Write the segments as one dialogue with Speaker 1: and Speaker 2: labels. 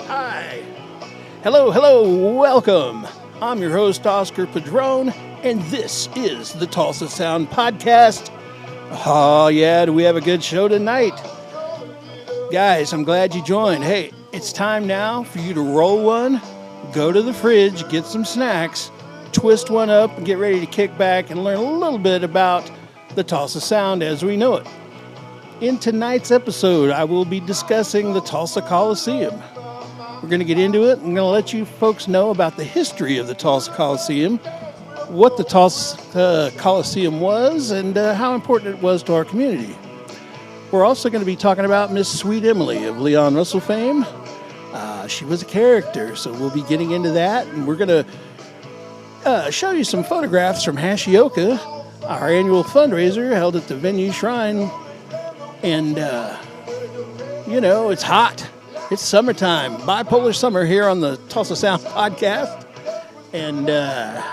Speaker 1: Hi. Hello, welcome. I'm your host, Oscar Padron, and this is the Tulsa Sound podcast. Oh, yeah, do we have a good show tonight? Guys, I'm glad you joined. Hey, it's time now for you to roll one, go to the fridge, get some snacks, twist one up, and get ready to kick back and learn a little bit about the Tulsa Sound as we know it. In tonight's episode, I will be discussing the Tulsa Coliseum. We're going to get into it. I'm going to let you folks know about the history of the Tulsa Coliseum, what the Tulsa Coliseum was, and how important it was to our community. We're also going to be talking about Miss Sweet Emily of Leon Russell fame. She was a character, so we'll be getting into that. And we're going to show you some photographs from Hashioka, our annual fundraiser held at the Venue Shrine. And, it's hot. It's summertime, bipolar summer here on the Tulsa Sound podcast. And, a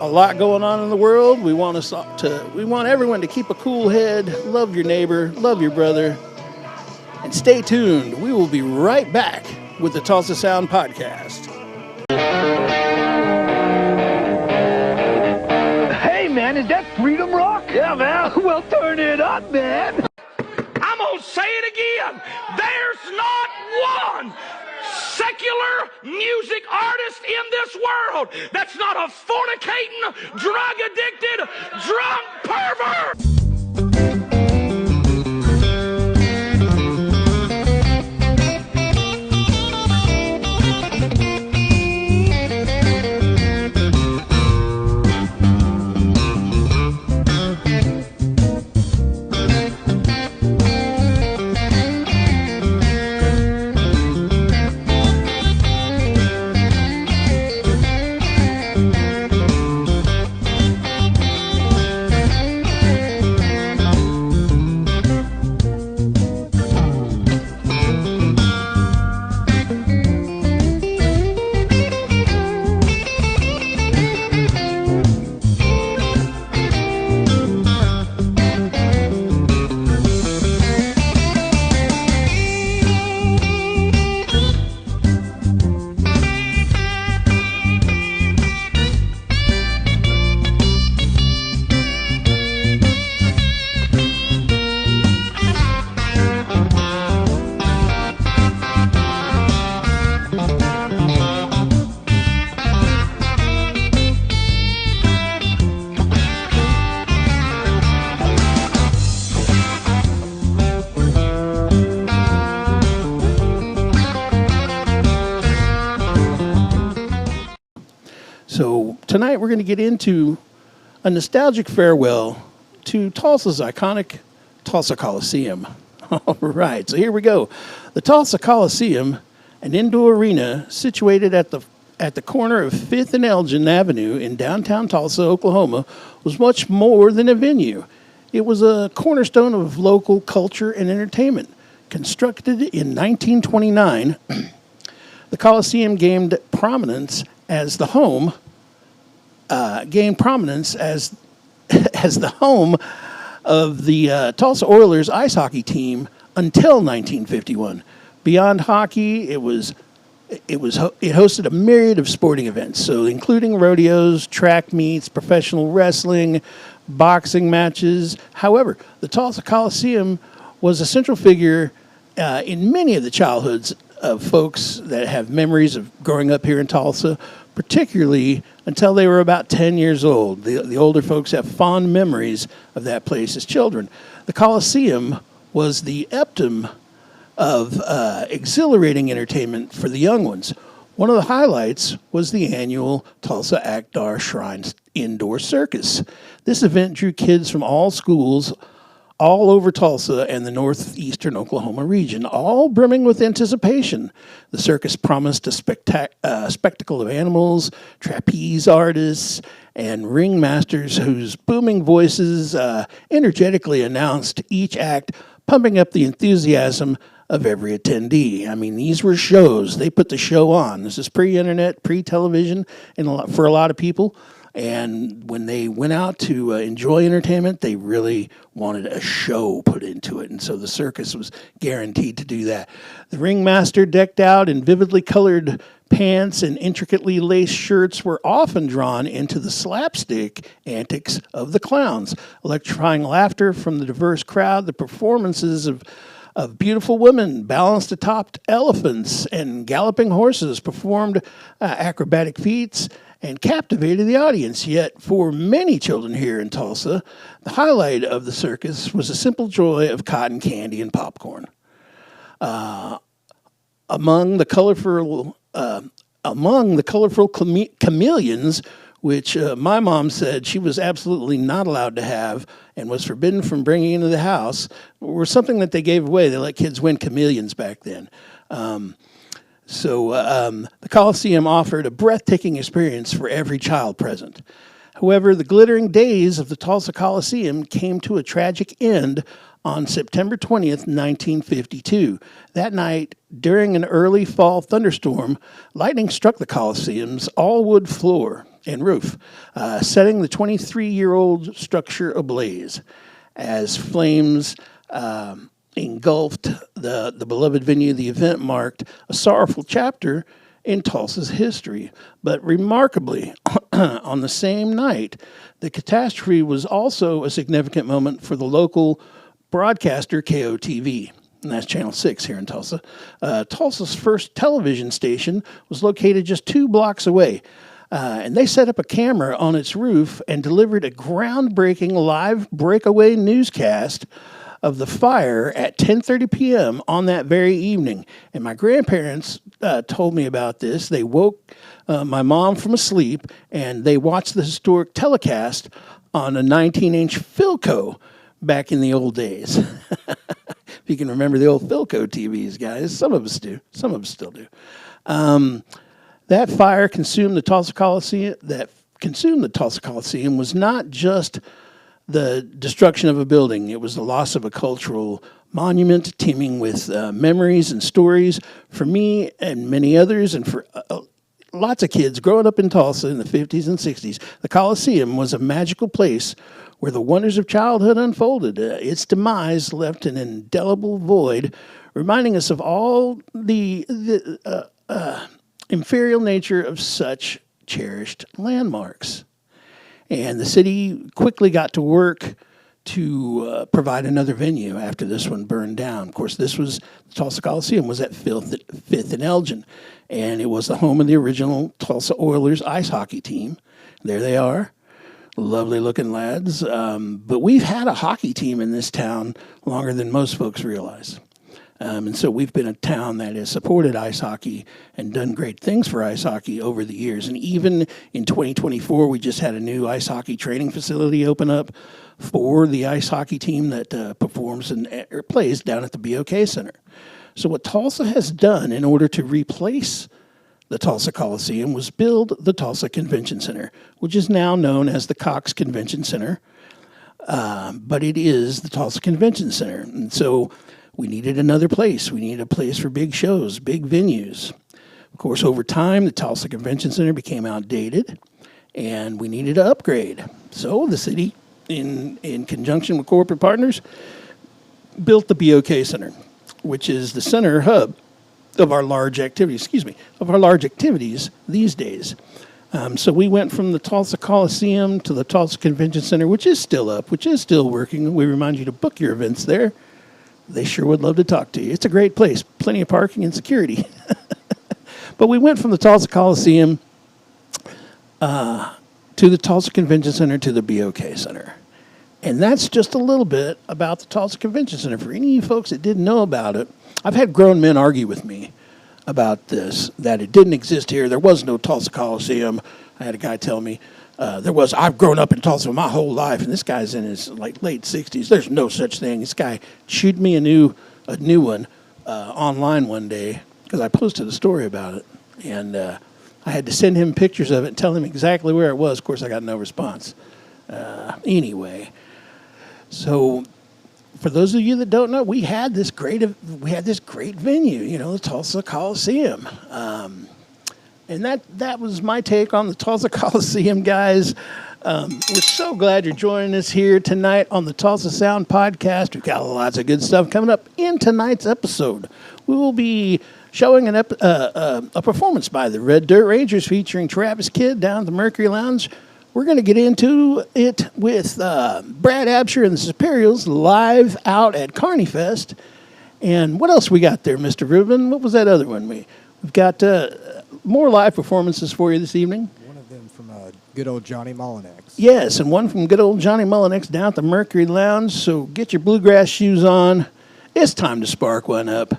Speaker 1: lot going on in the world. We want everyone to keep a cool head, love your neighbor, love your brother, and stay tuned. We will be right back with the Tulsa Sound podcast.
Speaker 2: Hey, man, is that Freedom Rock?
Speaker 3: Yeah, man.
Speaker 2: Well, turn it up, man.
Speaker 3: I'm going to say it again. There's not one secular music artist in this world that's not a fornicating, drug-addicted, drunk pervert.
Speaker 1: So tonight we're going to get into a nostalgic farewell to Tulsa's iconic Tulsa Coliseum. All right, so here we go. The Tulsa Coliseum, an indoor arena situated at the corner of 5th and Elgin Avenue in downtown Tulsa, Oklahoma, was much more than a venue. It was a cornerstone of local culture and entertainment. Constructed in 1929, the Coliseum gained prominence as the home of the Tulsa Oilers ice hockey team until 1951. Beyond hockey, it hosted a myriad of sporting events, so including rodeos, track meets, professional wrestling, boxing matches. However, the Tulsa Coliseum was a central figure in many of the childhoods of folks that have memories of growing up here in Tulsa, particularly until they were about 10 years old. The older folks have fond memories of that place as children. The Coliseum was the epitome of exhilarating entertainment for the young ones. One of the highlights was the annual Tulsa Akdar Shrine Indoor Circus. This event drew kids from all schools all over Tulsa and the northeastern Oklahoma region, all brimming with anticipation. The circus promised a spectacle of animals, trapeze artists, and ringmasters whose booming voices energetically announced each act, pumping up the enthusiasm of every attendee. I mean, these were shows. They put the show on. This is pre-internet, pre-television, and for a lot of people. And when they went out to enjoy entertainment, they really wanted a show put into it. And so the circus was guaranteed to do that. The ringmaster, decked out in vividly colored pants and intricately laced shirts, were often drawn into the slapstick antics of the clowns, electrifying laughter from the diverse crowd. The performances of beautiful women balanced atop elephants and galloping horses, performed acrobatic feats, and captivated the audience. Yet, for many children here in Tulsa, the highlight of the circus was the simple joy of cotton candy and popcorn. Among the colorful chameleons, which my mom said she was absolutely not allowed to have and was forbidden from bringing into the house, were something that they gave away. They let kids win chameleons back then. The Coliseum offered a breathtaking experience for every child present. However, the glittering days of the Tulsa Coliseum came to a tragic end on September 20th, 1952. That night, during an early fall thunderstorm, lightning struck the Coliseum's all-wood floor and roof, setting the 23-year-old structure ablaze. As flames engulfed the beloved venue, the event marked a sorrowful chapter in Tulsa's history. But remarkably, on the same night, the catastrophe was also a significant moment for the local broadcaster KOTV, and that's Channel 6 here in Tulsa. Tulsa's first television station was located just 2 blocks away, and they set up a camera on its roof and delivered a groundbreaking live breakaway newscast of the fire at 10:30 p.m. on that very evening. And my grandparents told me about this. They woke my mom from asleep, and they watched the historic telecast on a 19-inch Philco back in the old days. If you can remember the old Philco TVs, guys. Some of us do. Some of us still do. That fire consumed the Tulsa Coliseum. Was not just the destruction of a building. It was the loss of a cultural monument teeming with memories and stories for me and many others, and for lots of kids growing up in Tulsa in the 50s and 60s. The Coliseum was a magical place where the wonders of childhood unfolded. Its demise left an indelible void, reminding us of all the inferior nature of such cherished landmarks. And the city quickly got to work to provide another venue after this one burned down. Of course, the Tulsa Coliseum was at 5th and Elgin, and it was the home of the original Tulsa Oilers ice hockey team. There they are, lovely looking lads. But we've had a hockey team in this town longer than most folks realize. And so we've been a town that has supported ice hockey and done great things for ice hockey over the years. And even in 2024, we just had a new ice hockey training facility open up for the ice hockey team that performs or plays down at the BOK Center. So what Tulsa has done in order to replace the Tulsa Coliseum was build the Tulsa Convention Center, which is now known as the Cox Convention Center. But it is the Tulsa Convention Center. And so we needed another place. We needed a place for big shows, big venues. Of course, over time, the Tulsa Convention Center became outdated, and we needed to upgrade. So the city, in conjunction with corporate partners, built the BOK Center, which is the center hub of our large activities, these days. So we went from the Tulsa Coliseum to the Tulsa Convention Center, which is still up, which is still working. We remind you to book your events there. They sure would love to talk to you. It's a great place, plenty of parking and security. But we went from the Tulsa Coliseum to the Tulsa Convention Center to the BOK Center. And that's just a little bit about the Tulsa Convention Center. For any of you folks that didn't know about it, I've had grown men argue with me about this, that it didn't exist here. There was no Tulsa Coliseum. I had a guy tell me, I've grown up in Tulsa my whole life, and this guy's in his late 60s. There's no such thing. This guy shooed me a new one online one day because I posted a story about it, and I had to send him pictures of it and tell him exactly where it was. Of course, I got no response. Anyway, so for those of you that don't know, we had this great venue, the Tulsa Coliseum. And that was my take on the Tulsa Coliseum, guys. We're so glad you're joining us here tonight on the Tulsa Sound podcast. We've got lots of good stuff coming up in tonight's episode. We will be showing a performance by the Red Dirt Rangers featuring Travis Kidd down at the Mercury Lounge. We're going to get into it with Brad Absher and the Superiors live out at Carney Fest. And what else we got there, Mr. Rubin? What was that other one? We've got more live performances for you this evening.
Speaker 4: One of them from good old Johnny Mullinex.
Speaker 1: Yes, and one from good old Johnny Mullinex down at the Mercury Lounge. So get your bluegrass shoes on. It's time to spark one up.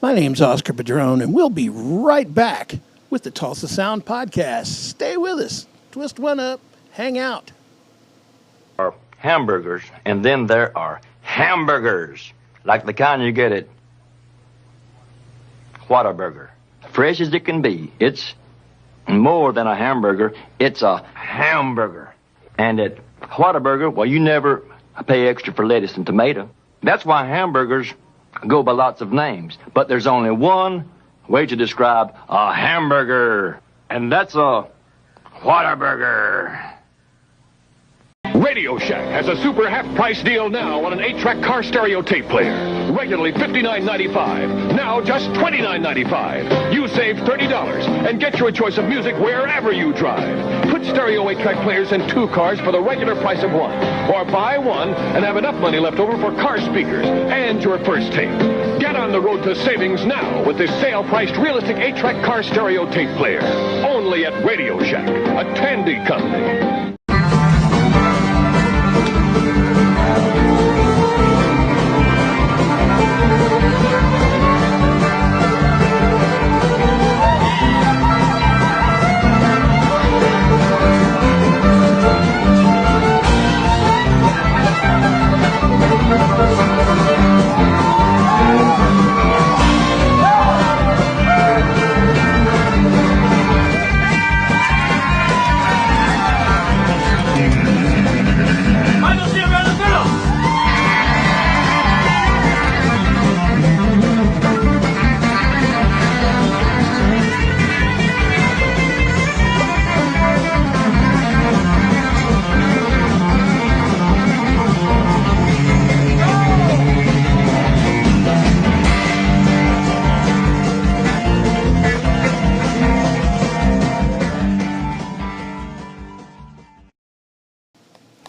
Speaker 1: My name's Oscar Padron, and we'll be right back with the Tulsa Sound podcast. Stay with us. Twist one up. Hang out.
Speaker 5: Are hamburgers, and then there are hamburgers, like the kind you get at Whataburger. Fresh as it can be. It's more than a hamburger. It's a hamburger. And at Whataburger, well, you never pay extra for lettuce and tomato. That's why hamburgers go by lots of names. But there's only one way to describe a hamburger, and that's a Whataburger.
Speaker 6: Radio Shack has a super half-price deal now on an 8-track car stereo tape player. Regularly $59.95, now just $29.95. You save $30 and get your choice of music wherever you drive. Put stereo 8-track players in 2 cars for the regular price of 1. Or buy 1 and have enough money left over for car speakers and your first tape. Get on the road to savings now with this sale-priced realistic 8-track car stereo tape player. Only at Radio Shack, a Tandy company.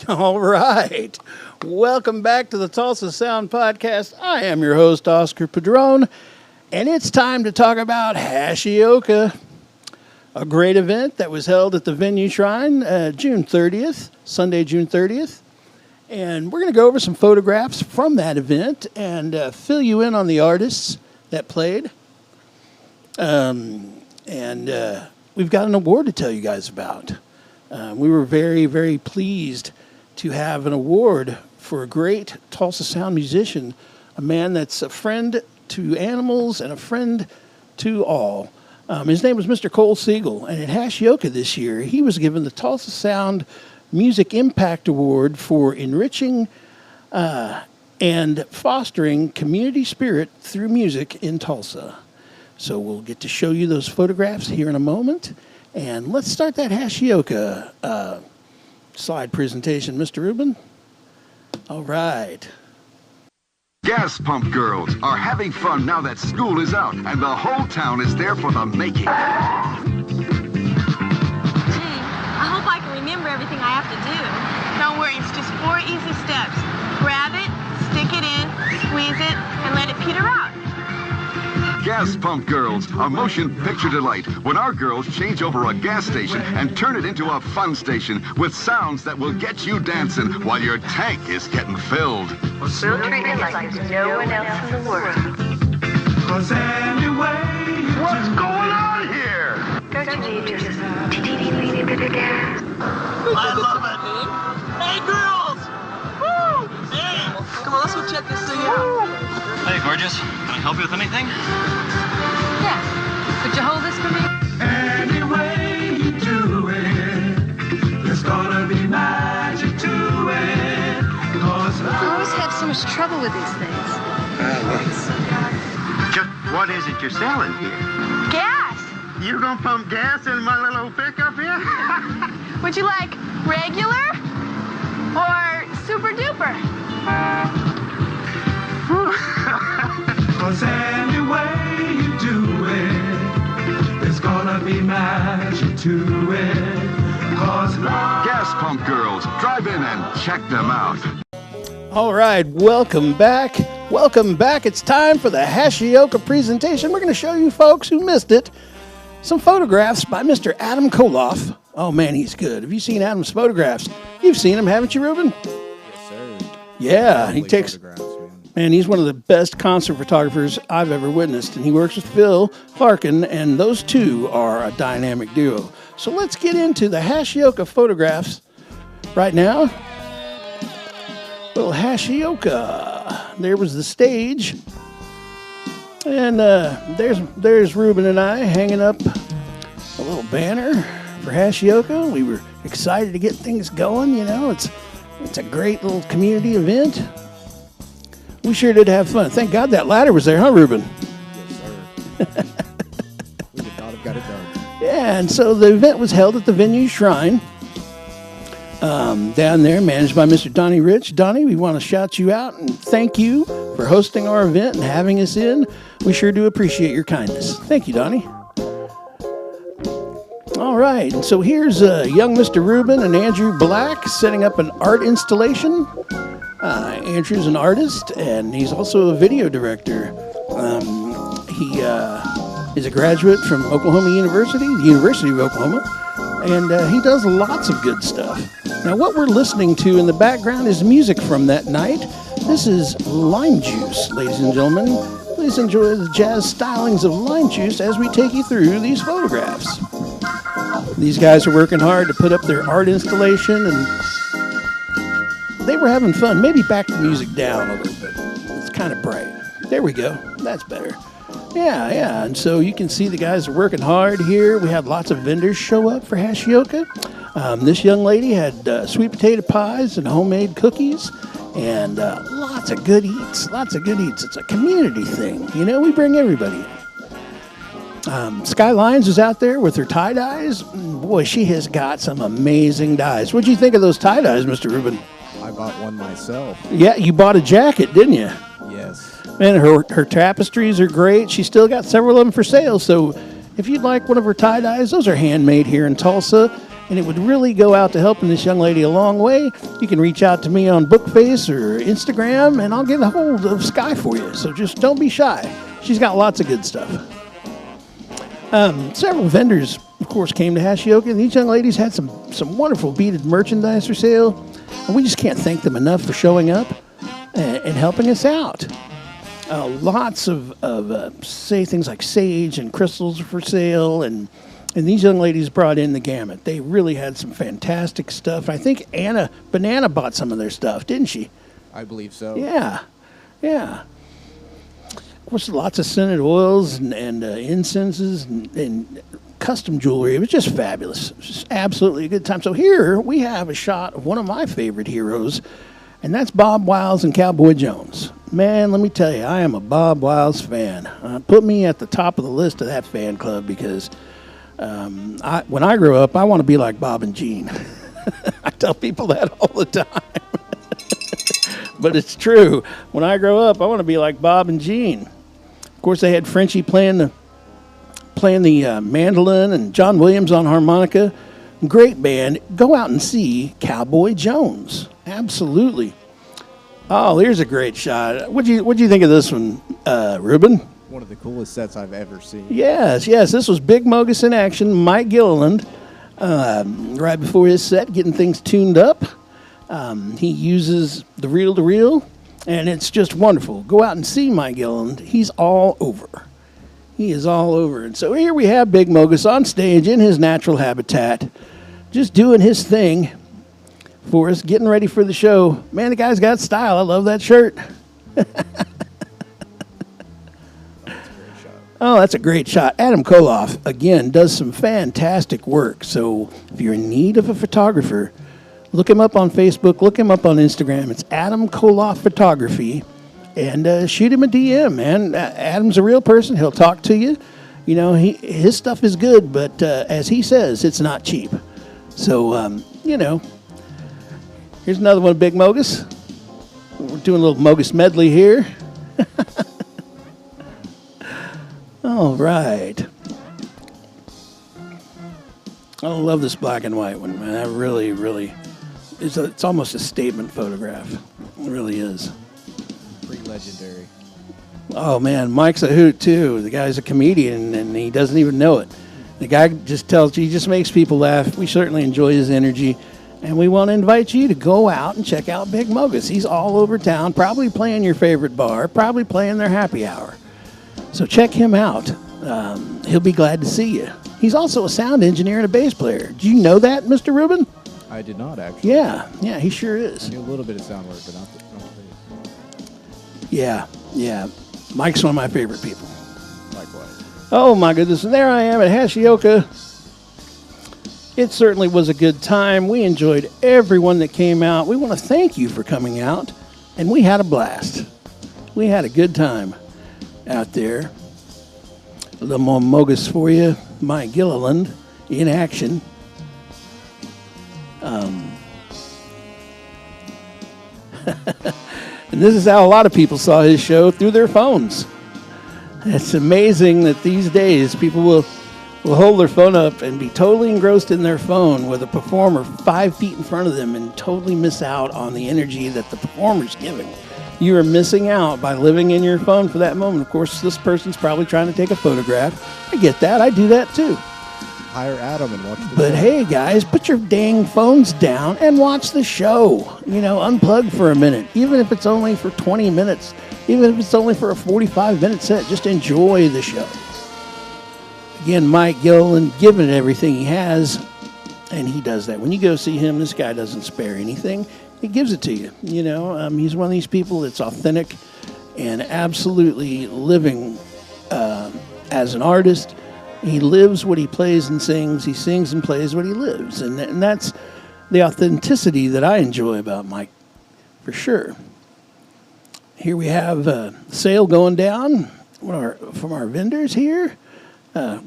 Speaker 1: All right. Welcome back to the Tulsa Sound Podcast. I am your host, Oscar Padron, and it's time to talk about Hashioka, a great event that was held at the Venue Shrine June 30th, Sunday, June 30th. And we're going to go over some photographs from that event and fill you in on the artists that played. And we've got an award to tell you guys about. We were very, very pleased to have an award for a great Tulsa Sound musician, a man that's a friend to animals and a friend to all. His name was Mr. Cole Siegel, and at Hashioka this year, he was given the Tulsa Sound Music Impact Award for enriching and fostering community spirit through music in Tulsa. So we'll get to show you those photographs here in a moment, and let's start that Hashioka slide presentation, Mr. Rubin. All right.
Speaker 7: Gas pump girls are having fun now that school is out, and the whole town is there for the making.
Speaker 8: Gee, I hope I can remember everything I have to do. Don't worry, it's just 4 easy steps. Grab it, stick it in, squeeze it, and let it peter out.
Speaker 7: Gas pump girls, a motion picture delight when our girls change over a gas station and turn it into a fun station with sounds that will get you dancing while your tank is getting filled.
Speaker 9: We'll treat you like there's no one else in the world.
Speaker 2: Cause anyway, what's going on here?
Speaker 9: Don't you need just a teeny bit of gas?
Speaker 10: I love it. Hey, girls! Woo! Hey! Come on, let's go check this thing out.
Speaker 11: Hey, gorgeous. Can I help you with anything?
Speaker 8: Yeah. Could you hold this for me?
Speaker 2: Any way you do it, there's gonna be magic to it. Cause
Speaker 8: I always have so much trouble with these things.
Speaker 12: Just what is it you're selling here?
Speaker 8: Gas!
Speaker 7: You gonna pump gas in my little old pickup here?
Speaker 8: Would you like regular or super duper?
Speaker 2: Cause any way you do it, there's gonna be magic to it. Cause love...
Speaker 7: Gas Pump Girls, drive in and check them out.
Speaker 1: All right, welcome back. Welcome back. It's time for the Hashioka presentation. We're going to show you folks who missed it some photographs by Mr. Adam Koloff. Oh, man, he's good. Have you seen Adam's photographs? You've seen him, haven't you, Ruben?
Speaker 4: Yes, sir.
Speaker 1: Yeah, he takes...
Speaker 4: Photographs,
Speaker 1: Man, he's one of the best concert photographers I've ever witnessed, and he works with Phil Larkin, and those two are a dynamic duo. So let's get into the Hashioka photographs right now. Little Hashioka. There was the stage, and there's Ruben and I hanging up a little banner for Hashioka. We were excited to get things going. You know, it's a great little community event. We sure did have fun. Thank God that ladder was there, huh, Ruben?
Speaker 4: Yes, sir. We would not have got it done.
Speaker 1: Yeah, and so the event was held at the Venue Shrine down there, managed by Mr. Donnie Rich. Donnie, we want to shout you out and thank you for hosting our event and having us in. We sure do appreciate your kindness. Thank you, Donnie. All right, and so here's young Mr. Ruben and Andrew Black setting up an art installation. Andrew's an artist, and he's also a video director. He is a graduate from Oklahoma University, the University of Oklahoma, and he does lots of good stuff. Now, what we're listening to in the background is music from that night. This is Lime Juice, ladies and gentlemen. Please enjoy the jazz stylings of Lime Juice as we take you through these photographs. These guys are working hard to put up their art installation, and they were having fun. Maybe back the music down a little bit. It's kind of bright. There we go. That's better. Yeah. And so you can see the guys are working hard here. We had lots of vendors show up for Hashioka. This young lady had sweet potato pies and homemade cookies and lots of good eats. It's a community thing. You know, we bring everybody in. Skylines is out there with her tie-dyes. Boy, she has got some amazing dyes. What'd you think of those tie-dyes, Mr. Rubin?
Speaker 4: I bought one myself.
Speaker 1: Yeah, you bought a jacket, didn't you?
Speaker 4: Yes.
Speaker 1: Man, her tapestries are great. She's still got several of them for sale. So if you'd like one of her tie-dyes, those are handmade here in Tulsa. And it would really go out to helping this young lady a long way. You can reach out to me on Bookface or Instagram, and I'll get a hold of Sky for you. So just don't be shy. She's got lots of good stuff. Several vendors, of course, came to Hashioka, and these young ladies had some wonderful beaded merchandise for sale. And we just can't thank them enough for showing up and helping us out. Lots of say things like sage and crystals for sale, and these young ladies brought in the gamut. They really had some fantastic stuff. I think Anna Banana bought some of their stuff, didn't she?
Speaker 4: I believe so.
Speaker 1: Yeah. Of course, lots of scented oils and incenses and custom jewelry. It was just fabulous. It was just absolutely a good time. So here we have a shot of one of my favorite heroes, and that's Bob Wiles and Cowboy Jones. Man, let me tell you, I am a Bob Wiles fan. Put me at the top of the list of that fan club because when I grow up, I want to be like Bob and Gene. I tell people that all the time. But it's true. When I grow up, I want to be like Bob and Gene. Of course, they had Frenchie playing the mandolin and John Williams on harmonica. Great band. Go out and see Cowboy Jones. Absolutely. Oh, here's a great shot. What'd you think of this one, Ruben?
Speaker 4: One of the coolest sets I've ever seen.
Speaker 1: Yes. This was Big Mogus in action. Mike Gilliland, right before his set, getting things tuned up. He uses the reel-to-reel, and it's just wonderful. Go out and see Mike Gilliland. He's all over. He is all over. And so here we have Big Mogus on stage in his natural habitat, just doing his thing for us, getting ready for the show. Man, the guy's got style. I love that shirt. Oh, that's a great shot. Adam Koloff, again, does some fantastic work. So if you're in need of a photographer, look him up on Facebook, look him up on Instagram. It's Adam Koloff Photography. And shoot him a DM, man. Adam's a real person. He'll talk to you. You know, his stuff is good, but as he says, it's not cheap. So, you know, here's another one of Big Mogus. We're doing a little Mogus medley here. All right. I love this black and white one, man. That really, it's almost a statement photograph. It really is.
Speaker 4: Pretty legendary.
Speaker 1: Oh, man, Mike's a hoot, too. The guy's a comedian, and he doesn't even know it. The guy just tells you, he just makes people laugh. We certainly enjoy his energy, and we want to invite you to go out and check out Big Mogus. He's all over town, probably playing your favorite bar, probably playing their happy hour. So check him out. He'll be glad to see you. He's also a sound engineer and a bass player. Do you know that, Mr. Rubin?
Speaker 4: I did not, actually.
Speaker 1: Yeah, he sure is.
Speaker 4: I knew a little bit of sound work, but not the bass.
Speaker 1: Yeah. Mike's one of my favorite people.
Speaker 4: Likewise.
Speaker 1: Oh, my goodness. And there I am at Hashioka. It certainly was a good time. We enjoyed everyone that came out. We want to thank you for coming out, and we had a blast. We had a good time out there. A little more Mogus for you. Mike Gilliland in action. And this is how a lot of people saw his show, through their phones. It's amazing that these days people will hold their phone up and be totally engrossed in their phone with a performer 5 feet in front of them and totally miss out on the energy that the performer's giving. You are missing out by living in your phone for that moment. Of course, this person's probably trying to take a photograph. I get that. I do that too.
Speaker 4: Hire Adam and watch the
Speaker 1: But
Speaker 4: show.
Speaker 1: hey, guys, put your dang phones down and watch the show. You know, unplug for a minute, even if it's only for 20 minutes, even if it's only for a 45-minute set. Just enjoy the show. Again, Mike Gilliland giving it everything he has, and he does that. When you go see him, this guy doesn't spare anything. He gives it to you. You know, he's one of these people that's authentic and absolutely living as an artist. He lives what he plays and sings. He sings and plays what he lives. And that's the authenticity that I enjoy about Mike, for sure. Here we have a sale going down from our vendors here.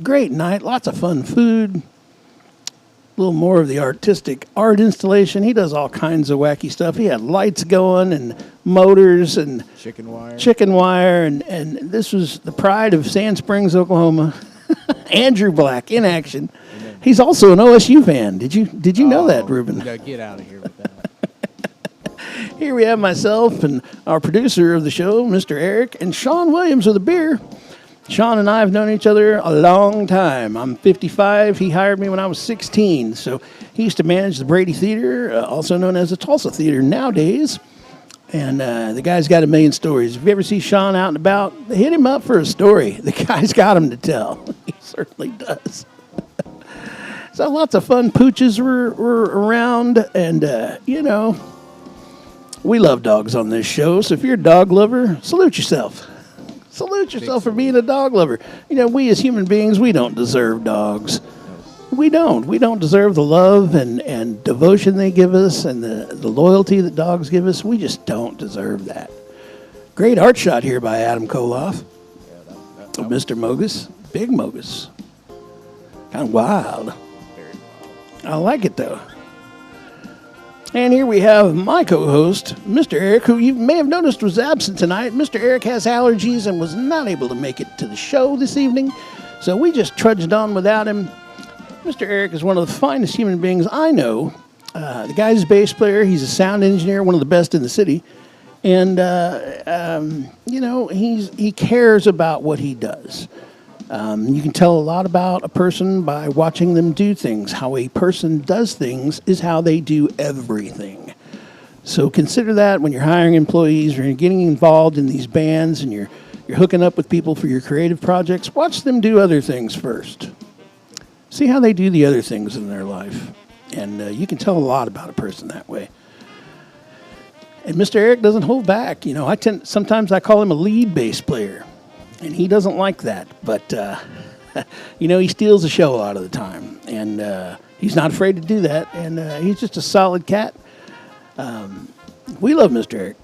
Speaker 1: Great night, lots of fun food. A little more of the artistic art installation. He does all kinds of wacky stuff. He had lights going and motors and
Speaker 4: chicken
Speaker 1: wire. And this was the pride of Sand Springs, Oklahoma. Andrew Black in action. He's also an OSU fan. Did you know that, Ruben?
Speaker 4: Get out of here with that.
Speaker 1: Here we have myself and our producer of the show, Mr. Eric, and Sean Williams with a beer. Sean and I have known each other a long time. I'm 55. He hired me when I was 16. So he used to manage the Brady Theater, also known as the Tulsa Theater nowadays. And the guy's got a million stories. If you ever see Sean out and about, hit him up for a story. The guy's got them to tell. He certainly does. So lots of fun pooches were around. And, you know, we love dogs on this show. So if you're a dog lover, salute yourself. Salute yourself for being a dog lover. You know, we as human beings, we don't deserve dogs. We don't. We don't deserve the love and devotion they give us and the loyalty that dogs give us. We just don't deserve that. Great art shot here by Adam Koloff. Of Mr. Mogus. Big Mogus. Kind of wild. I like it, though. And here we have my co-host, Mr. Eric, who you may have noticed was absent tonight. Mr. Eric has allergies and was not able to make it to the show this evening, so we just trudged on without him. Mr. Eric is one of the finest human beings I know. The guy's a bass player. He's a sound engineer, one of the best in the city. And, you know, he cares about what he does. You can tell a lot about a person by watching them do things. How a person does things is how they do everything. So consider that when you're hiring employees or you're getting involved in these bands and you're hooking up with people for your creative projects. Watch them do other things first. See how they do the other things in their life. And you can tell a lot about a person that way. And Mr. Eric doesn't hold back. You know, sometimes I call him a lead bass player. And he doesn't like that. But, you know, he steals the show a lot of the time. And he's not afraid to do that. And he's just a solid cat. We love Mr. Eric.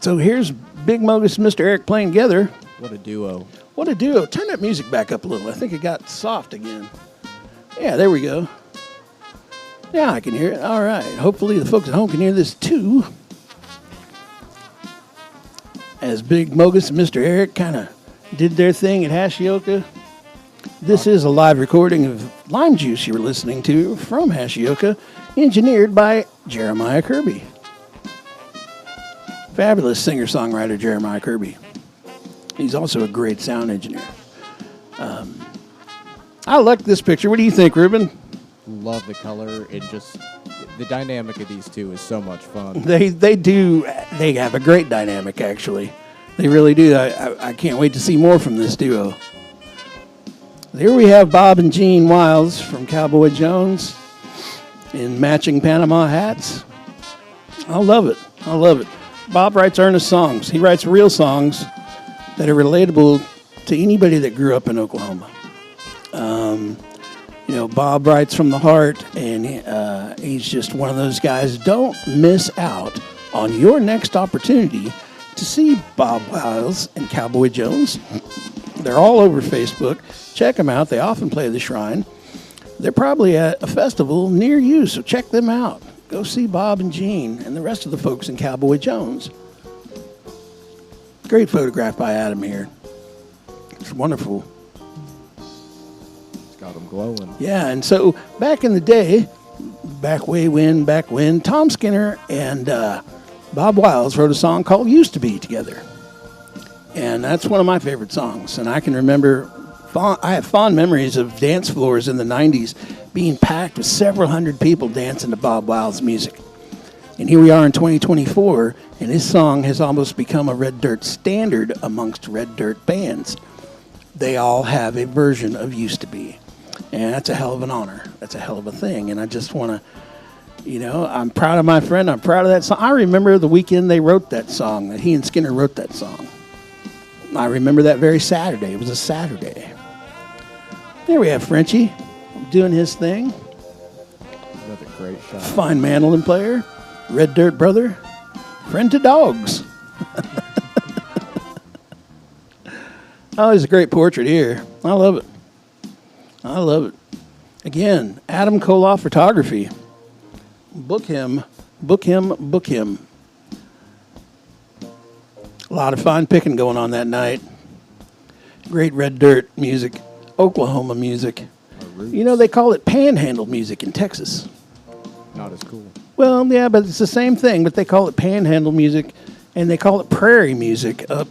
Speaker 1: So here's Big Mogus and Mr. Eric playing together.
Speaker 4: What a duo.
Speaker 1: What a duo. Turn that music back up a little. I think it got soft again. Yeah, there we go. Now I can hear it. All right. Hopefully the folks at home can hear this too. As Big Mogus and Mr. Eric kind of did their thing at Hashioka. This is a live recording of Lime Juice you were listening to from Hashioka, engineered by Jeremiah Kirby. Fabulous singer-songwriter Jeremiah Kirby. He's also a great sound engineer. I like this picture. What do you think, Ruben?
Speaker 4: Love the color. It just, the dynamic of these two is so much fun.
Speaker 1: They have a great dynamic, actually. They really do. I can't wait to see more from this duo. Here we have Bob and Gene Wiles from Cowboy Jones in matching Panama hats. I love it. I love it. Bob writes earnest songs. He writes real songs that are relatable to anybody that grew up in Oklahoma. Bob writes from the heart, and he's just one of those guys. Don't miss out on your next opportunity to see Bob Wiles and Cowboy Jones. They're all over Facebook. Check them out. They often play the Shrine. They're probably at a festival near you, so check them out. Go see Bob and Gene and the rest of the folks in Cowboy Jones. Great photograph by Adam here. It's wonderful.
Speaker 4: It's got them glowing.
Speaker 1: Yeah, and so back in the day, back when, Tom Skinner and Bob Wiles wrote a song called Used to Be together. And that's one of my favorite songs. And I can remember, I have fond memories of dance floors in the 90s being packed with several hundred people dancing to Bob Wiles' music. And here we are in 2024, and his song has almost become a Red Dirt standard amongst Red Dirt bands. They all have a version of Used to Be. And that's a hell of an honor. That's a hell of a thing. And I just want to, I'm proud of my friend. I'm proud of that song. I remember the weekend they wrote that song, that he and Skinner wrote that song. I remember that very Saturday. It was a Saturday. There we have Frenchie doing his thing.
Speaker 4: Another great shot.
Speaker 1: Fine mandolin player. Red Dirt brother. Friend to dogs. Oh, there's a great portrait here. I love it. I love it. Again, Adam Koloff Photography. Book him. Book him. Book him. A lot of fine picking going on that night. Great Red Dirt music. Oklahoma music. They call it panhandle music in Texas.
Speaker 4: Not as cool.
Speaker 1: Well, yeah, but it's the same thing, but they call it panhandle music, and they call it prairie music up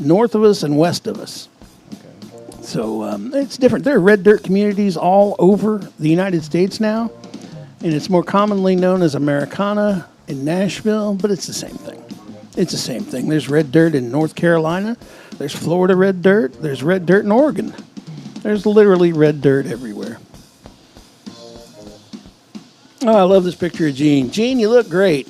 Speaker 1: north of us and west of us. Okay. So it's different. There are Red Dirt communities all over the United States now, and it's more commonly known as Americana in Nashville, but it's the same thing. It's the same thing. There's Red Dirt in North Carolina. There's Florida Red Dirt. There's Red Dirt in Oregon. There's literally Red Dirt everywhere. Oh, I love this picture of Gene. Gene, you look great.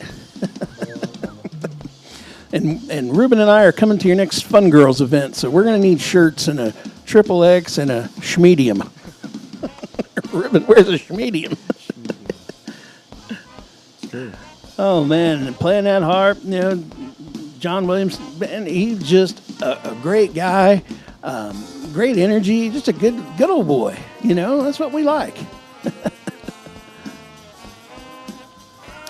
Speaker 1: and Ruben and I are coming to your next Fun Girls event, so we're going to need shirts and a XXX and a schmedium. Ruben, where's a schmedium?
Speaker 4: It's true.
Speaker 1: Oh, man, and playing that harp, John Williams, man, he's just a great guy, great energy, just a good old boy. That's what we like.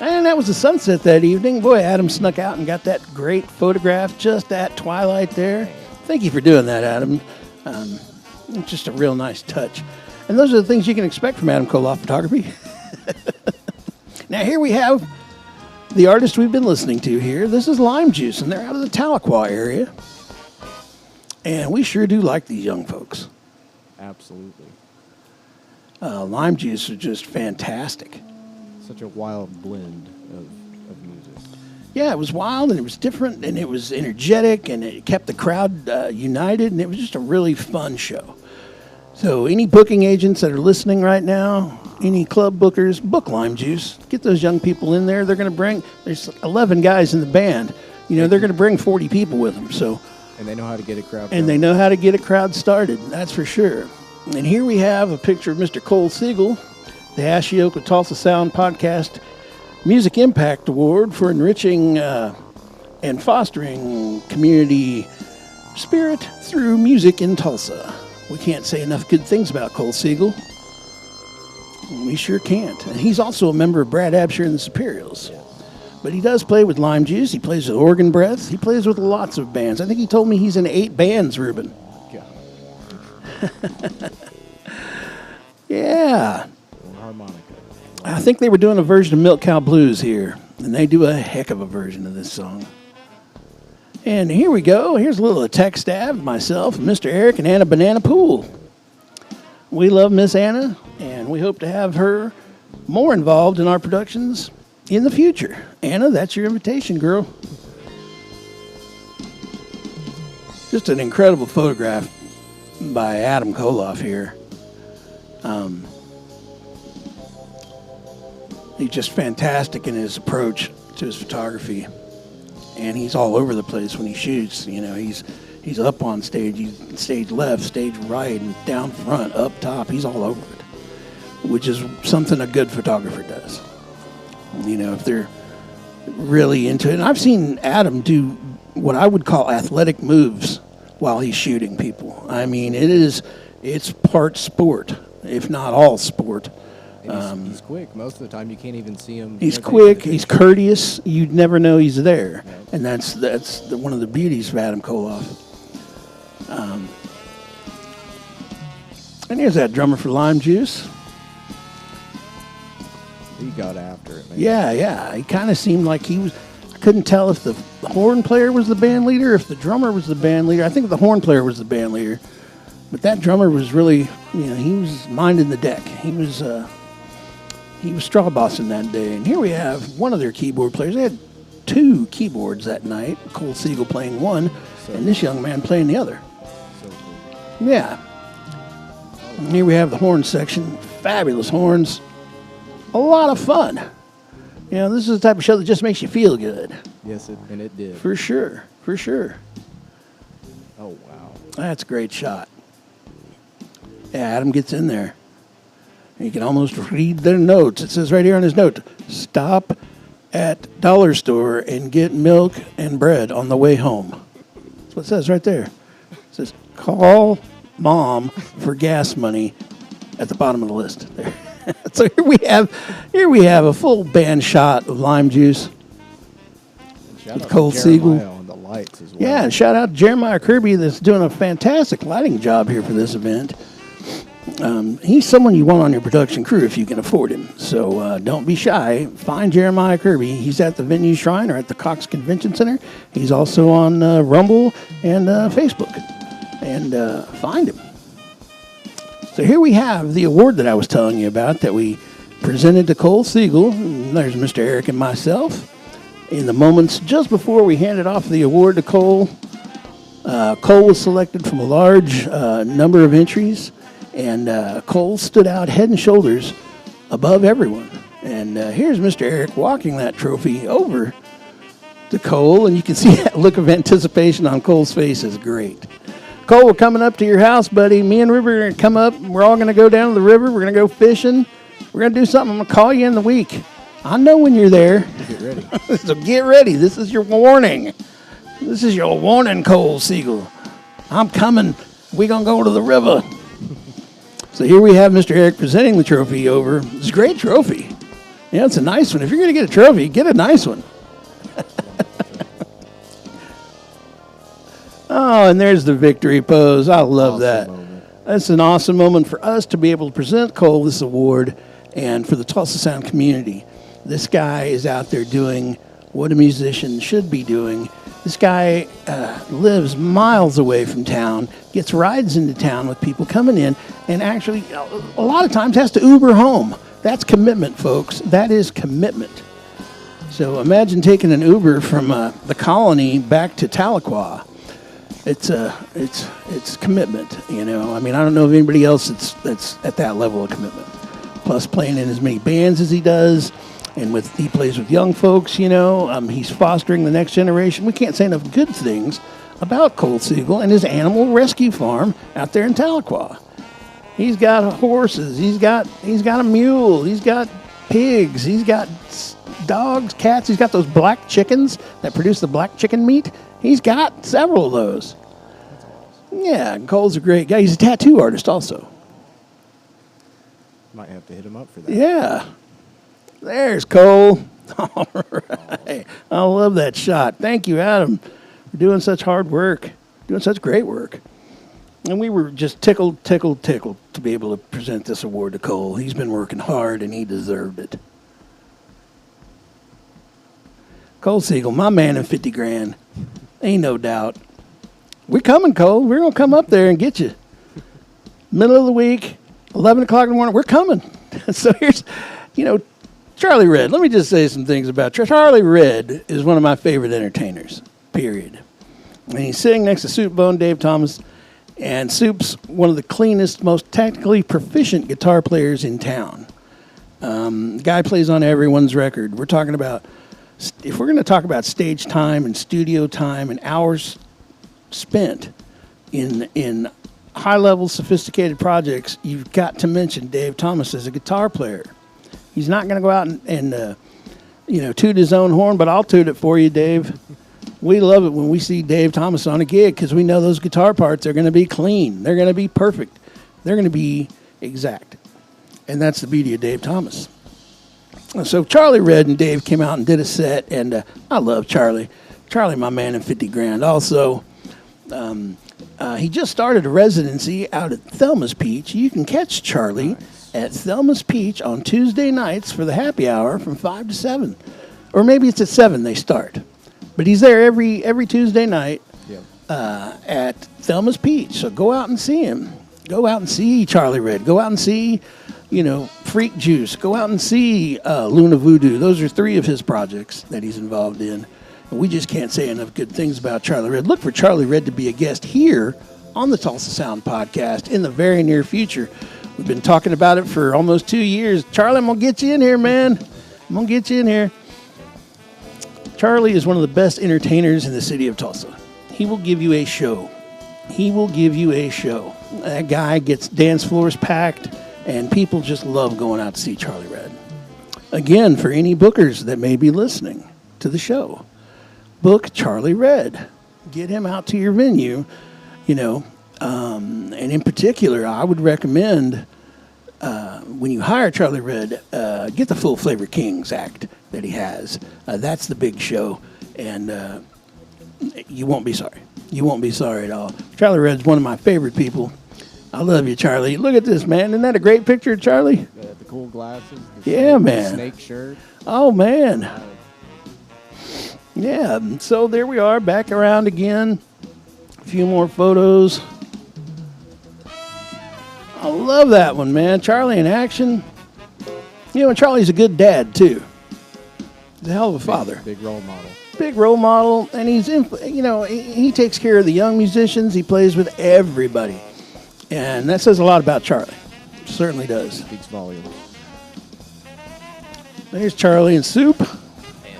Speaker 1: And that was the sunset that evening. Boy, Adam snuck out and got that great photograph just at twilight there. Thank you for doing that, Adam. It's just a real nice touch. And those are the things you can expect from Adam Koloff Photography. Now, here we have the artist we've been listening to here. This is Lime Juice, and they're out of the Tahlequah area. And we sure do like these young folks.
Speaker 4: Absolutely.
Speaker 1: Lime Juice are just fantastic.
Speaker 4: Such a wild blend of music.
Speaker 1: Yeah, it was wild, and it was different, and it was energetic, and it kept the crowd united, and it was just a really fun show. So any booking agents that are listening right now, any club bookers, book Lime Juice. Get those young people in there. They're going to bring, there's 11 guys in the band. They're going to bring 40 people with them. So,
Speaker 4: and they know how to get a crowd
Speaker 1: going. And they know how to get a crowd started, that's for sure. And here we have a picture of Mr. Cole Siegel, the Hashioka Tulsa Sound Podcast Music Impact Award for enriching and fostering community spirit through music in Tulsa. We can't say enough good things about Cole Siegel. We sure can't. And he's also a member of Brad Absher and the Superiors. But he does play with Lime Juice. He plays with Organ Breath. He plays with lots of bands. I think he told me he's in 8 bands, Ruben. Yeah.
Speaker 4: Harmonica.
Speaker 1: I think they were doing a version of Milk Cow Blues here. And they do a heck of a version of this song. And here we go. Here's a little tech stab. Myself, Mr. Eric, and Anna Banana Pool. We love Miss Anna, and we hope to have her more involved in our productions in the future. Anna, that's your invitation, girl. Just an incredible photograph by Adam Koloff here. He's just fantastic in his approach to his photography. And he's all over the place when he shoots. You know, he's up on stage, he's stage left, stage right, and down front, up top. He's all over it, which is something a good photographer does. You know, if they're really into it. And I've seen Adam do what I would call athletic moves while he's shooting people. I mean, it's part sport, if not all sport.
Speaker 4: He's quick. Most of the time, you can't even see him.
Speaker 1: He's quick. He's courteous. You'd never know he's there, and that's one of the beauties of Adam Koloff. And here's that drummer for Lime Juice.
Speaker 4: He got after it, man.
Speaker 1: Yeah. He kind of seemed like he was. I couldn't tell if the horn player was the band leader, if the drummer was the band leader. I think the horn player was the band leader, but that drummer was really, he was minding the deck. He was straw bossing that day. And here we have one of their keyboard players. They had 2 keyboards that night. Cole Siegel playing one, and this young man playing the other. Yeah. And here we have the horn section. Fabulous horns. A lot of fun. This is the type of show that just makes you feel good.
Speaker 4: Yes, and it did.
Speaker 1: For sure.
Speaker 4: Oh, wow.
Speaker 1: That's a great shot. Yeah, Adam gets in there. You can almost read their notes. It says right here on his note, stop at dollar store and get milk and bread on the way home. That's what it says right there. It says, call mom for gas money at the bottom of the list. There. So here we have a full band shot of Lime Juice with Cole Siegel.
Speaker 4: On the lights as well.
Speaker 1: Yeah, and shout out to Jeremiah Kirby that's doing a fantastic lighting job here for this event. He's someone you want on your production crew if you can afford him. So don't be shy. Find Jeremiah Kirby. He's at the Venue Shrine or at the Cox Convention Center. He's also on Rumble and Facebook. And find him. So here we have the award that I was telling you about that we presented to Cole Siegel. There's Mr. Eric and myself. In the moments just before we handed off the award to Cole, Cole was selected from a large number of entries. And Cole stood out head and shoulders above everyone. And here's Mr. Eric walking that trophy over to Cole. And you can see that look of anticipation on Cole's face is great. Cole, we're coming up to your house, buddy. Me and River are going to come up. We're all going to go down to the river. We're going to go fishing. We're going to do something. I'm going to call you in the week. I know when you're there.
Speaker 4: Get ready.
Speaker 1: So get ready. This is your warning. This is your warning, Cole Siegel. I'm coming. We're going to go to the river. So here we have Mr. Eric presenting the trophy over. It's a great trophy. Yeah, it's a nice one. If you're going to get a trophy, get a nice one. Oh, and there's the victory pose. I love that. That's an awesome moment for us to be able to present Cole this award and for the Tulsa Sound community. This guy is out there doing what a musician should be doing. This guy lives miles away from town, gets rides into town with people coming in, and actually a lot of times has to Uber home. That's commitment, folks. That is commitment. So imagine taking an Uber from the Colony back to Tahlequah. It's commitment, I mean, I don't know of anybody else that's at that level of commitment. Plus playing in as many bands as he does, and he plays with young folks, he's fostering the next generation. We can't say enough good things about Cole Siegel and his animal rescue farm out there in Tahlequah. He's got horses, he's got a mule, he's got pigs, he's got dogs, cats, he's got those black chickens that produce the black chicken meat. He's got several of those. Yeah, Cole's a great guy. He's a tattoo artist also.
Speaker 4: Might have to hit him up for that.
Speaker 1: Yeah. There's Cole. All right. I love that shot. Thank you, Adam, for doing such hard work, doing such great work. And we were just tickled to be able to present this award to Cole. He's been working hard, and he deserved it. Cole Siegel, my man in 50 grand. Ain't no doubt. We're coming, Cole. We're going to come up there and get you. Middle of the week, 11 o'clock in the morning, we're coming. So here's, Charlie Redd. Let me just say some things about Charlie Redd is one of my favorite entertainers, period. And he's sitting next to Soup Bone Dave Thomas, and Soup's one of the cleanest, most technically proficient guitar players in town. The guy plays on everyone's record. We're talking about, if we're going to talk about stage time and studio time and hours spent in high-level, sophisticated projects, you've got to mention Dave Thomas as a guitar player. He's not going to go out and toot his own horn, but I'll toot it for you, Dave. We love it when we see Dave Thomas on a gig because we know those guitar parts are going to be clean. They're going to be perfect. They're going to be exact. And that's the beauty of Dave Thomas. So Charlie Redd and Dave came out and did a set, and I love Charlie. Charlie, my man in 50 grand. Also, he just started a residency out at Thelma's Peach. You can catch Charlie at Thelma's Peach on Tuesday nights for the happy hour from 5 to 7. Or maybe it's at 7 they start. But he's there every Tuesday night at Thelma's Peach. So go out and see him. Go out and see Charlie Redd. Go out and see, Freak Juice. Go out and see Luna Voodoo. Those are 3 of his projects that he's involved in. And we just can't say enough good things about Charlie Redd. Look for Charlie Redd to be a guest here on the Tulsa Sound podcast in the very near future. We've been talking about it for almost 2 years. Charlie, I'm going to get you in here, man. I'm going to get you in here. Charlie is one of the best entertainers in the city of Tulsa. He will give you a show. He will give you a show. That guy gets dance floors packed, and people just love going out to see Charlie Redd. Again, for any bookers that may be listening to the show, book Charlie Redd. Get him out to your venue, and in particular, I would recommend when you hire Charlie Redd, get the Full Flavor Kings act that he has. That's the big show, and you won't be sorry. You won't be sorry at all. Charlie Redd's one of my favorite people. I love you, Charlie. Look at this, man. Isn't that a great picture of Charlie?
Speaker 4: The cool glasses.
Speaker 1: Man.
Speaker 4: Snake shirt.
Speaker 1: Oh, man. Yeah, so there we are, back around again. A few more photos. I love that one, man. Charlie in action. And Charlie's a good dad, too. He's a hell of a father.
Speaker 4: Big role model.
Speaker 1: Big role model, and he takes care of the young musicians. He plays with everybody. And that says a lot about Charlie. It certainly does.
Speaker 4: Speaks volumes.
Speaker 1: There's Charlie and Soup.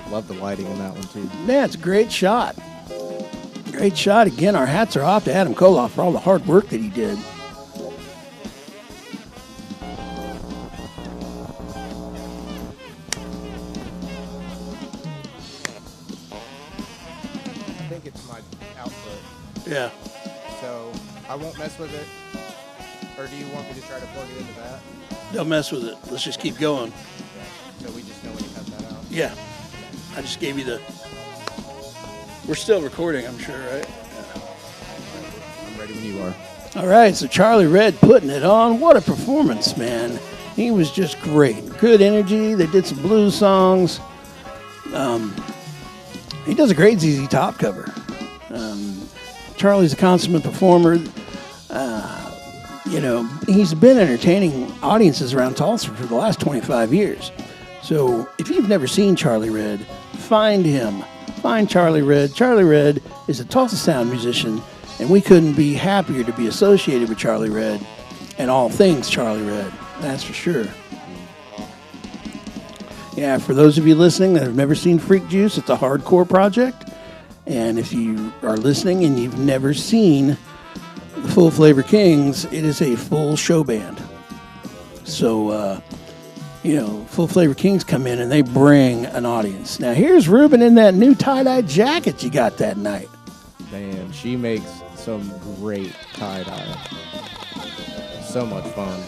Speaker 4: Love the lighting on that one, too.
Speaker 1: Yeah, it's a great shot. Great shot. Again, our hats are off to Adam Koloff for all the hard work that he did.
Speaker 4: I think it's my output.
Speaker 1: Yeah.
Speaker 4: So I won't mess with it. Or do you want me to try to plug it into that?
Speaker 1: Don't mess with it. Let's just keep going.
Speaker 4: Okay. So we just know when you cut that out?
Speaker 1: Yeah. I just gave you the... We're still recording, I'm sure, right? Yeah.
Speaker 4: I'm ready when you are.
Speaker 1: All right, so Charlie Redd putting it on. What a performance, man. He was just great. Good energy. They did some blues songs. He does a great ZZ Top cover. Charlie's a consummate performer. He's been entertaining audiences around Tulsa for the last 25 years. So if you've never seen Charlie Redd, find him. Find Charlie Redd. Charlie Redd is a Tulsa Sound musician, and we couldn't be happier to be associated with Charlie Redd and all things Charlie Redd. That's for sure. Yeah, for those of you listening that have never seen Freak Juice, it's a hardcore project. And if you are listening and you've never seen the Full Flavor Kings, it is a full show band. So, Full Flavor Kings come in and they bring an audience. Now, here's Ruben in that new tie-dye jacket you got that night.
Speaker 4: Man, she makes some great tie-dye. So much fun.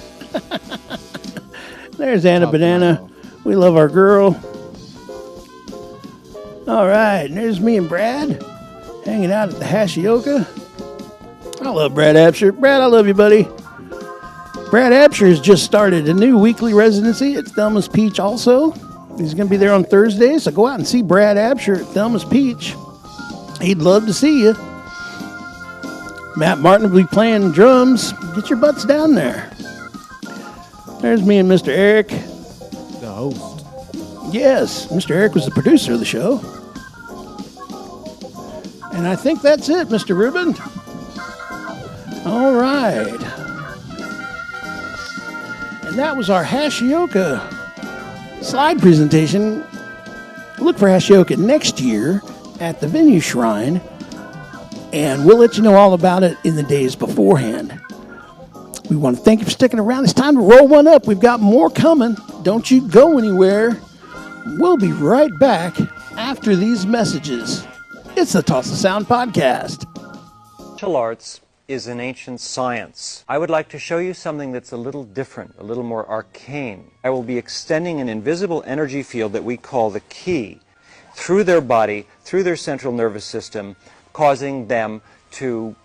Speaker 1: There's Anna
Speaker 4: Top
Speaker 1: Banana. We love our girl. All right, and there's me and Brad hanging out at the Hashioka. I love Brad Absher. Brad, I love you, buddy. Brad Absher has just started a new weekly residency at Thelma's Peach also. He's going to be there on Thursday, so go out and see Brad Absher at Thelma's Peach. He'd love to see you. Matt Martin will be playing drums. Get your butts down there. There's me and Mr. Eric.
Speaker 4: The host.
Speaker 1: Yes, Mr. Eric was the producer of the show. And I think that's it, Mr. Rubin. All right. And that was our Hashioka slide presentation. Look for Hashioka next year at the Venue Shrine, and we'll let you know all about it in the days beforehand. We want to thank you for sticking around. It's time to roll one up. We've got more coming. Don't you go anywhere. We'll be right back after these messages. It's the Tulsa Sound Podcast.
Speaker 12: Martial arts is an ancient science. I would like to show you something that's a little different, a little more arcane. I will be extending an invisible energy field that we call the ki through their body, through their central nervous system, causing them to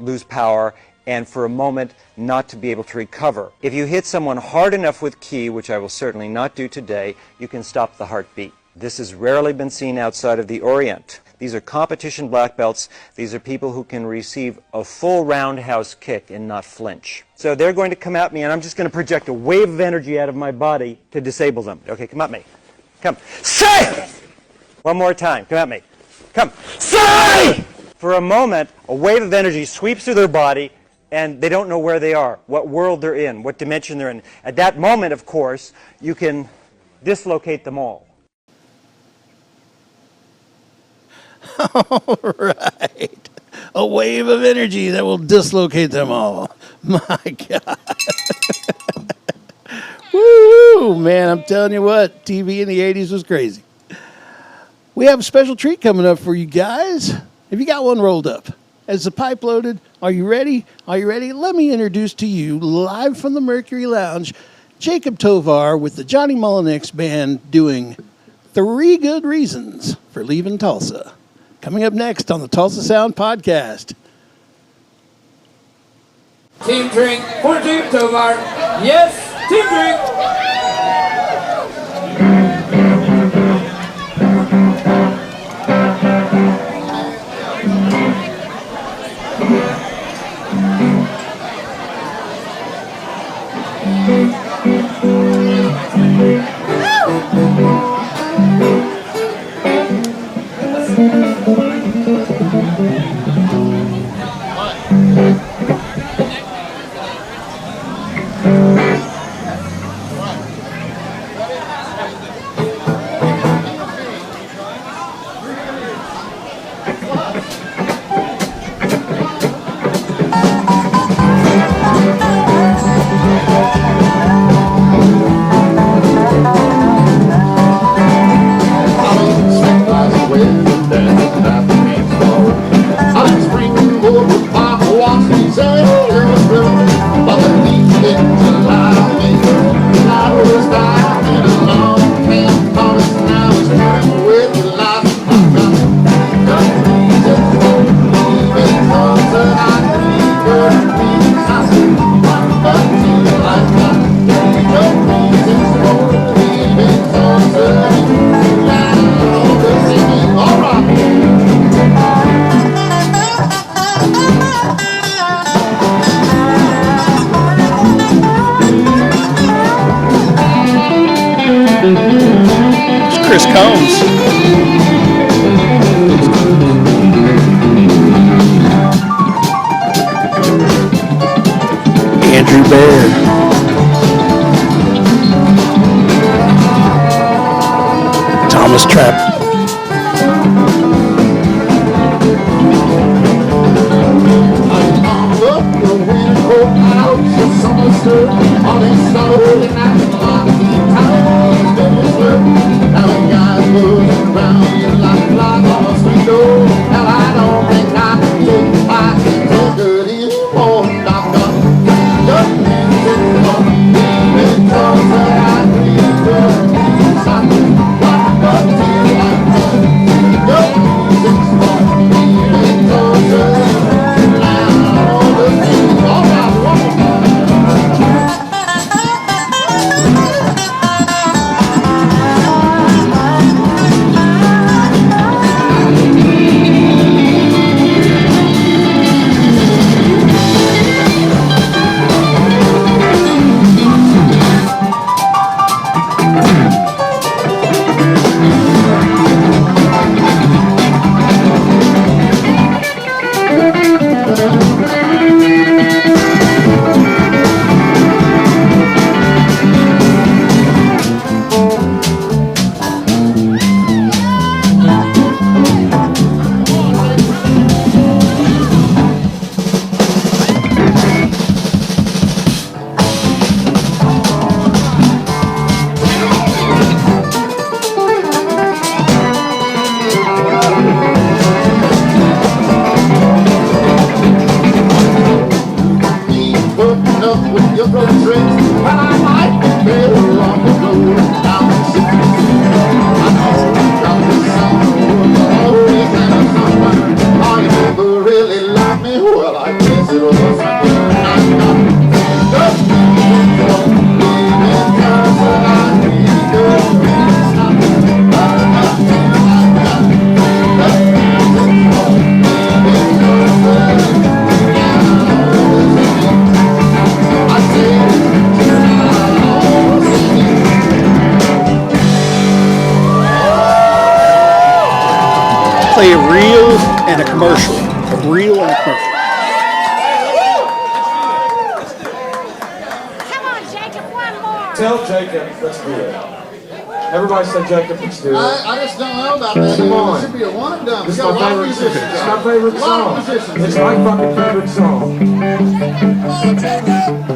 Speaker 12: lose power and for a moment not to be able to recover. If you hit someone hard enough with ki, which I will certainly not do today, you can stop the heartbeat. This has rarely been seen outside of the Orient. These are competition black belts. These are people who can receive a full roundhouse kick and not flinch. So they're going to come at me, and I'm just going to project a wave of energy out of my body to disable them. Okay, come at me. Come. Say! One more time. Come at me. Come. Say! For a moment, a wave of energy sweeps through their body, and they don't know where they are, what world they're in, what dimension they're in. At that moment, of course, you can dislocate them all.
Speaker 1: All right. A wave of energy that will dislocate them all. My God. Woo! Man, I'm telling you what, TV in the 80s was crazy. We have a special treat coming up for you guys. Have you got one rolled up? Is the pipe loaded? Are you ready? Are you ready? Let me introduce to you, live from the Mercury Lounge, Jacob Tovar with the Johnny Mullinex Band doing 3 Good Reasons for Leaving Tulsa. Coming up next on the Tulsa Sound Podcast.
Speaker 13: Team drink for Jacob Tovar. Yes, team drink.
Speaker 1: Chris Combs. Andrew Baird. Thomas Trapp.
Speaker 2: Around you like a fly on a sweet door. Hell, I don't think I can take your brother's dress. Well, I might be better on the road down the city. I know I'm the son of always and a someone. Oh, you never really loved me. Well, I guess it was
Speaker 1: Play a reel and a commercial. A reel and a commercial.
Speaker 14: Come on, Jacob, one more.
Speaker 13: Tell Jacob, let's do it. Everybody say Jacob, let's do it.
Speaker 2: I just don't know about that.
Speaker 13: Come on.
Speaker 2: It should be a one and done.
Speaker 13: It's
Speaker 2: We got a lot of
Speaker 13: my
Speaker 2: musicians.
Speaker 13: favorite, it's my favorite
Speaker 2: A lot
Speaker 13: song.
Speaker 2: of musicians.
Speaker 13: It's my fucking favorite song.
Speaker 2: Oh, Jacob!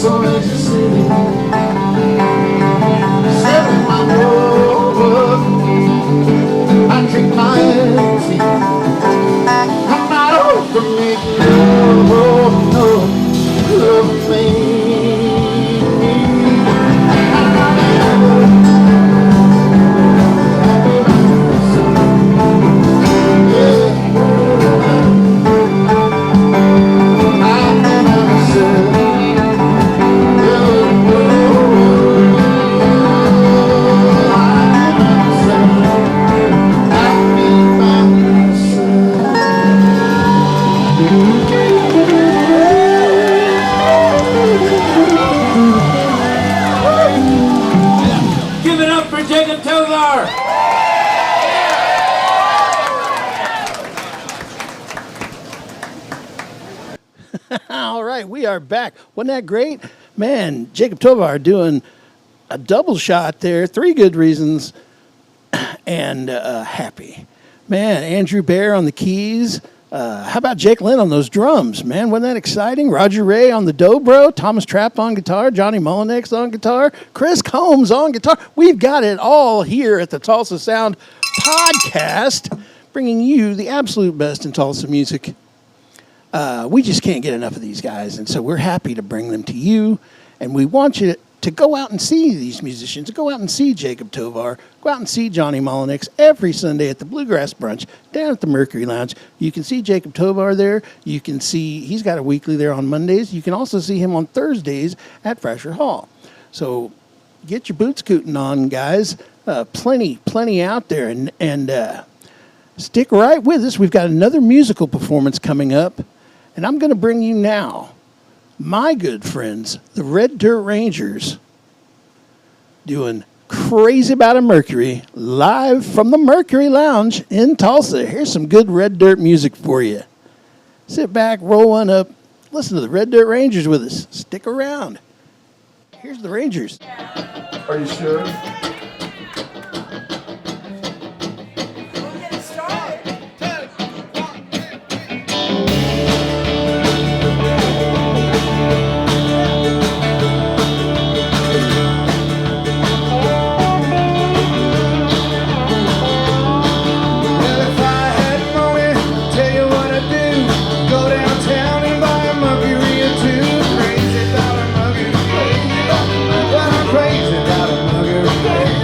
Speaker 2: so ecstasy. Selling my love, I drink my tea. I'm not out to make love, no, love me.
Speaker 13: Give it up for Jacob Tovar.
Speaker 1: All right, we are back. Wasn't that great? Man, Jacob Tovar doing a double shot there. 3 good reasons and happy. Man, Andrew Bear on the keys. How about Jake Lynn on those drums? Man, wasn't that exciting? Roger Ray on the dobro. Thomas Trapp on guitar. Johnny Mullinex on guitar. Chris Combs on guitar. We've got it all here at the Tulsa Sound podcast, bringing you the absolute best in Tulsa music. We just can't get enough of these guys, and so we're happy to bring them to you, and we want you to go out and see these musicians, to go out and see Jacob Tovar, go out and see Johnny Mullinex every Sunday at the Bluegrass Brunch down at the Mercury Lounge. You can see Jacob Tovar there. You can see, he's got a weekly there on Mondays. You can also see him on Thursdays at Frasher Hall. So get your boots scooting on, guys. Plenty out there, and stick right with us. We've got another musical performance coming up, and I'm going to bring you now my good friends, the Red Dirt Rangers, doing Crazy About a Mercury live from the Mercury Lounge in Tulsa. Here's some good Red Dirt music for you. Sit back, roll one up, listen to the Red Dirt Rangers with us. Stick around. Here's the Rangers.
Speaker 2: Are you sure? Crazy about a mugger.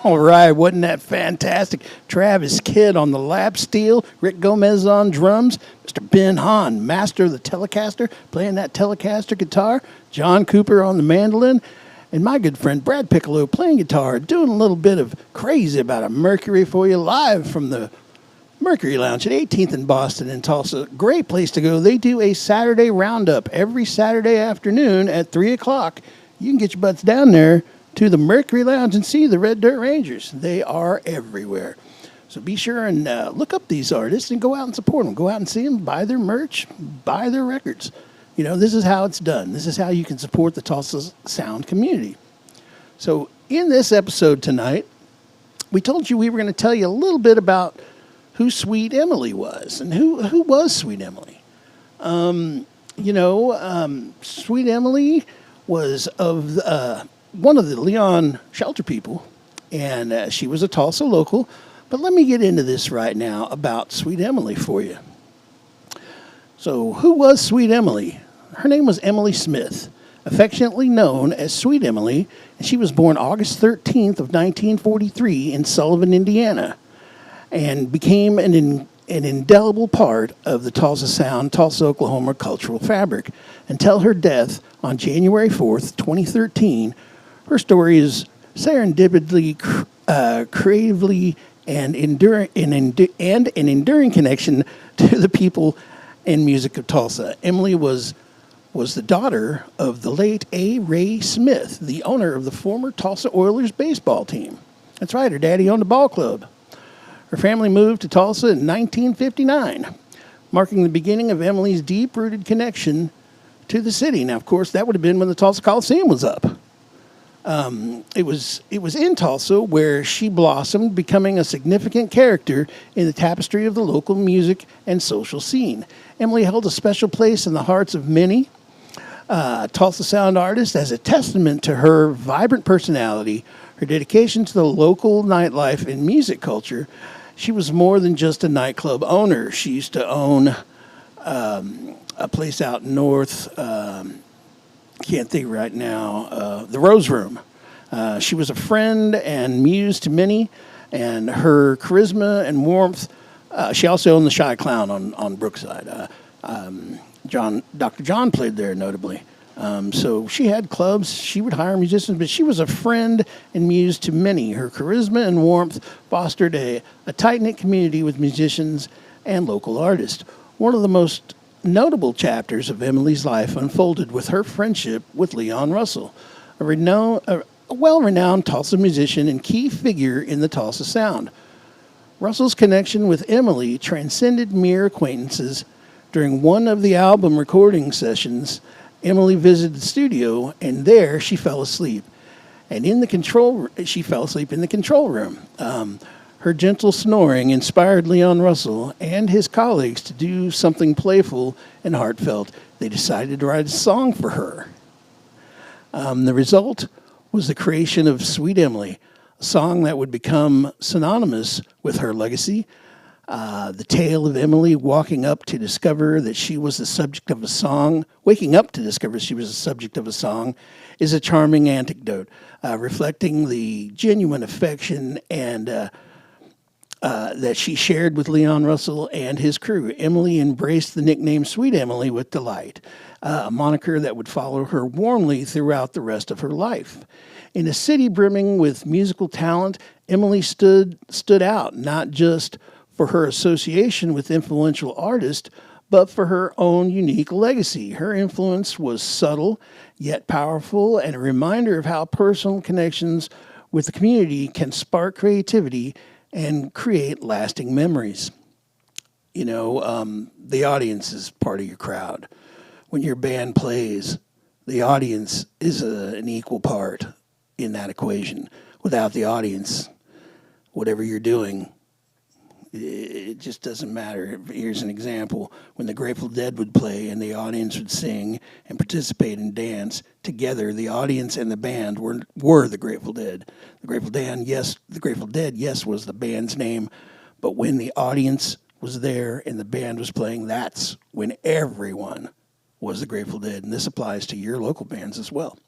Speaker 1: All right, wasn't that fantastic? Travis Kidd on the lap steel, Rick Gomez on drums, Mr. Ben Hahn, master of the Telecaster, playing that Telecaster guitar, John Cooper on the mandolin, and my good friend Brad Piccolo playing guitar, doing a little bit of crazy about a Mercury for you live from the Mercury Lounge at 18th in Boston in Tulsa. Great place to go. They do a Saturday roundup every Saturday afternoon at 3 o'clock. You can get your butts down there to the Mercury Lounge and see the Red Dirt Rangers. They are everywhere. So be sure and look up these artists and go out and support them. Go out and see them, buy their merch, buy their records. You know, this is how it's done. This is how you can support the Tulsa Sound community. So in this episode tonight, we told you we were going to tell you a little bit about who Sweet Emily was. And who was Sweet Emily? Sweet Emily was of one of the Leon Shelter people, and she was a Tulsa local. But let me get into this right now about Sweet Emily for you. So who was Sweet Emily? Her name was Emily Smith, affectionately known as Sweet Emily, and she was born August 13th of 1943 in Sullivan, Indiana, and became an indelible part of the Tulsa Sound, Tulsa, Oklahoma cultural fabric. Until her death on January 4th, 2013, her story is serendipitously, creatively, and an enduring connection to the people and music of Tulsa. Emily was the daughter of the late A. Ray Smith, the owner of the former Tulsa Oilers baseball team. That's right, her daddy owned a ball club. Her family moved to Tulsa in 1959, marking the beginning of Emily's deep-rooted connection to the city. Now, of course, that would have been when the Tulsa Coliseum was up. It was in Tulsa where she blossomed, becoming a significant character in the tapestry of the local music and social scene. Emily held a special place in the hearts of many Tulsa Sound artists as a testament to her vibrant personality, her dedication to the local nightlife and music culture. She was more than just a nightclub owner. She used to own a place out north, can't think right now, the Rose Room. She was a friend and muse to many, and her charisma and warmth. She also owned the Shy Clown on Brookside. Dr. John played there, notably. So she had clubs, she would hire musicians, but she was a friend and muse to many. Her charisma and warmth fostered a tight-knit community with musicians and local artists. One of the most notable chapters of Emily's life unfolded with her friendship with Leon Russell, a well-renowned Tulsa musician and key figure in the Tulsa Sound. Russell's connection with Emily transcended mere acquaintances. During one of the album recording sessions, Emily visited the studio, and there she fell asleep. And she fell asleep in the control room. Her gentle snoring inspired Leon Russell and his colleagues to do something playful and heartfelt. They decided to write a song for her. The result was the creation of Sweet Emily, a song that would become synonymous with her legacy. The tale of Emily waking up to discover that she was the subject of a song, is a charming anecdote, reflecting the genuine affection and that she shared with Leon Russell and his crew. Emily embraced the nickname Sweet Emily with delight, a moniker that would follow her warmly throughout the rest of her life. In a city brimming with musical talent, Emily stood out, not just for her association with influential artists, but for her own unique legacy. Her influence was subtle, yet powerful, and a reminder of how personal connections with the community can spark creativity and create lasting memories. You know, the audience is part of your crowd. When your band plays, the audience is an equal part in that equation. Without the audience, whatever you're doing, it just doesn't matter. Here's an example. When the Grateful Dead would play and the audience would sing and participate and dance together, the audience and the band were the Grateful Dead. The Grateful Dead, yes, was the band's name, but when the audience was there and the band was playing, that's when everyone was the Grateful Dead, and this applies to your local bands as well.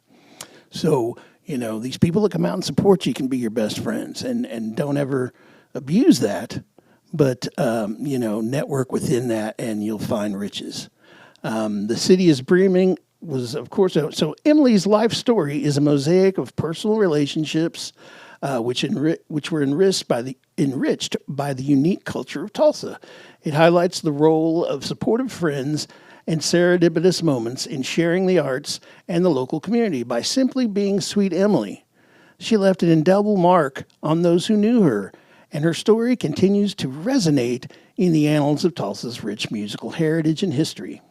Speaker 1: So, These people that come out and support you can be your best friends, and don't ever abuse that, but, network within that and you'll find riches. The city is brimming was, of course, so Emily's life story is a mosaic of personal relationships, which were enriched by the unique culture of Tulsa. It highlights the role of supportive friends and serendipitous moments in sharing the arts and the local community. By simply being Sweet Emily, she left an indelible mark on those who knew her, and her story continues to resonate in the annals of Tulsa's rich musical heritage and history.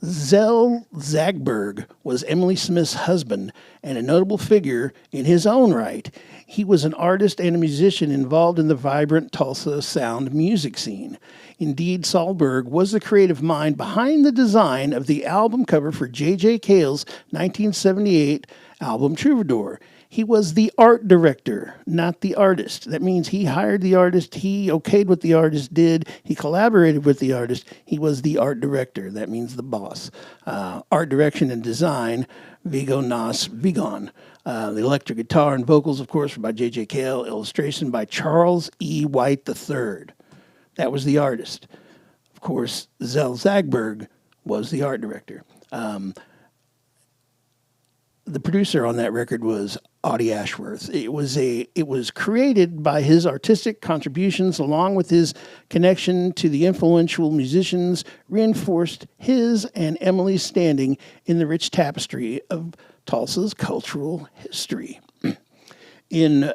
Speaker 1: Zell Zagberg was Emily Smith's husband and a notable figure in his own right. He was an artist and a musician involved in the vibrant Tulsa Sound music scene. Indeed, Zagberg was the creative mind behind the design of the album cover for J.J. Cale's 1978 album Troubadour. He was the art director, not the artist. That means he hired the artist, he okayed what the artist did, he collaborated with the artist, he was the art director. That means the boss. Art direction and design, Vigo Nas Vigon. The electric guitar and vocals, of course, were by J.J. Cale. Illustration by Charles E. White III. That was the artist. Of course, Zell Zagberg was the art director. The producer on that record was Audie Ashworth. It was created by his artistic contributions, along with his connection to the influential musicians, reinforced his and Emily's standing in the rich tapestry of Tulsa's cultural history. In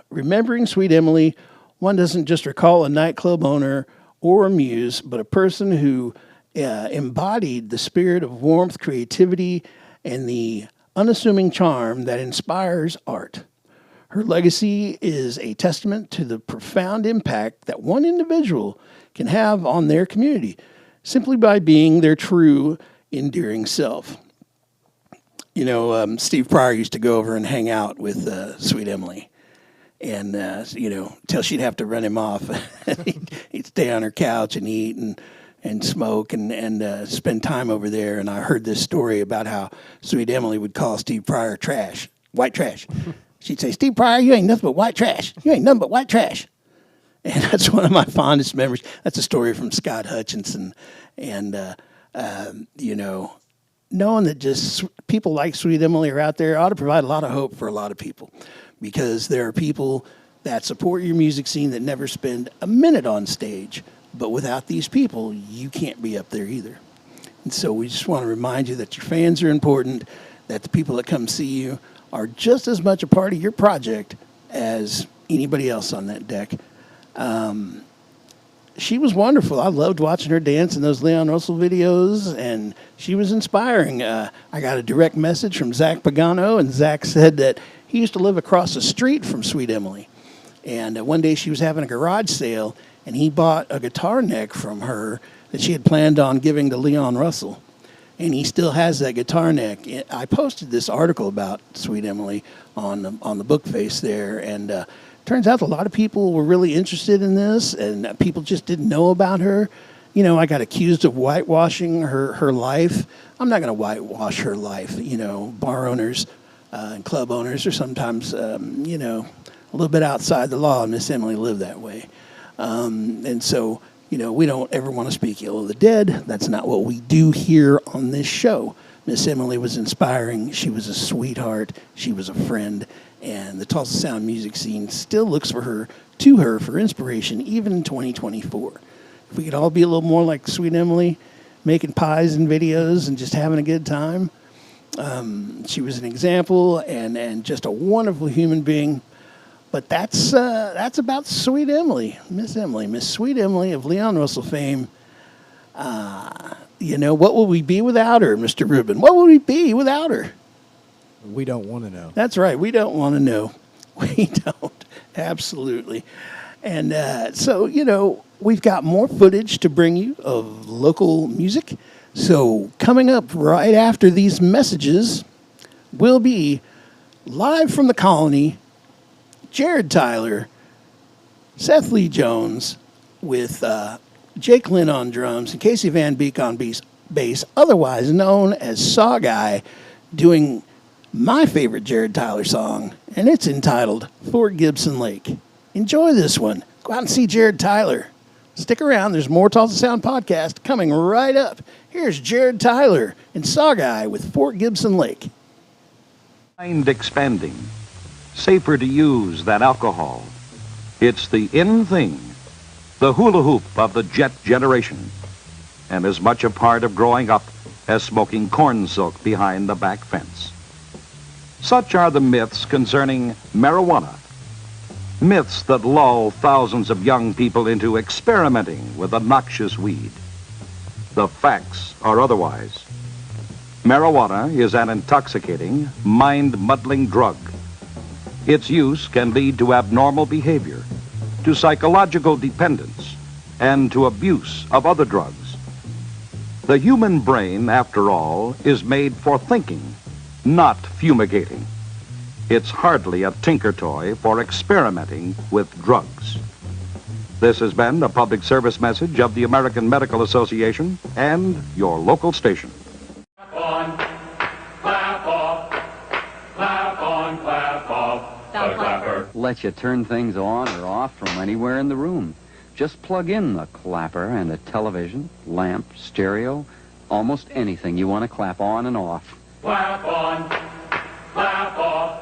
Speaker 1: remembering Sweet Emily, one doesn't just recall a nightclub owner or a muse, but a person who embodied the spirit of warmth, creativity, and the unassuming charm that inspires art. Her legacy is a testament to the profound impact that one individual can have on their community simply by being their true, endearing self. Steve Pryor used to go over and hang out with Sweet Emily. And, till she'd have to run him off. He'd stay on her couch and eat and smoke and spend time over there. And I heard this story about how Sweet Emily would call Steve Pryor trash, white trash. She'd say, "Steve Pryor, you ain't nothing but white trash. You ain't nothing but white trash." And that's one of my fondest memories. That's a story from Scott Hutchinson. And, knowing that just people like Sweet Emily are out there ought to provide a lot of hope for a lot of people. Because there are people that support your music scene that never spend a minute on stage. But without these people, you can't be up there either. And so we just want to remind you that your fans are important, that the people that come see you are just as much a part of your project as anybody else on that deck. She was wonderful. I loved watching her dance in those Leon Russell videos, and she was inspiring. I got a direct message from Zach Pagano, and Zach said that he used to live across the street from Sweet Emily. And one day she was having a garage sale, and he bought a guitar neck from her that she had planned on giving to Leon Russell. And he still has that guitar neck. I posted this article about Sweet Emily on the book face there, and turns out a lot of people were really interested in this, and people just didn't know about her. I got accused of whitewashing her life. I'm not going to whitewash her life. Bar owners and club owners are sometimes, a little bit outside the law, and Miss Emily lived that way. And so, we don't ever want to speak ill of the dead. That's not what we do here on this show. Miss Emily was inspiring. She was a sweetheart. She was a friend. And the Tulsa Sound music scene still looks to her for inspiration, even in 2024. If we could all be a little more like Sweet Emily, making pies and videos and just having a good time. She was an example and just a wonderful human being. But that's about Sweet Emily, Miss Sweet Emily of Leon Russell fame. What would we be without her, Mr. Rubin? What would we be without her?
Speaker 4: We don't want to know.
Speaker 1: That's right. We don't want to know. We don't. Absolutely. And so, we've got more footage to bring you of local music. So coming up right after these messages will be live from the Colony, Jared Tyler, Seth Lee Jones with Jake Lynn on drums and Casey Van Beek on bass, otherwise known as SAUGEYE, doing my favorite Jared Tyler song, and it's entitled Fort Gibson Lake. Enjoy this one. Go out and see Jared Tyler. Stick around. There's more Tulsa Sound podcast coming right up. Here's Jared Tyler and SAUGEYE with Fort Gibson Lake.
Speaker 15: Mind expanding, safer to use than alcohol. It's the in thing, the hula hoop of the jet generation, and as much a part of growing up as smoking corn silk behind the back fence. Such are the myths concerning marijuana. Myths that lull thousands of young people into experimenting with a noxious weed. The facts are otherwise. Marijuana is an intoxicating, mind-muddling drug. Its use can lead to abnormal behavior, to psychological dependence, and to abuse of other drugs. The human brain, after all, is made for thinking, not fumigating. It's hardly a tinker toy for experimenting with drugs. This has been a public service message of the American Medical Association and your local station.
Speaker 3: Clap on, clap off, clap on, clap off, the clapper.
Speaker 16: Lets you turn things on or off from anywhere in the room. Just plug in the clapper and a television, lamp, stereo, almost anything you want to clap on and off.
Speaker 3: Clap on, clap off,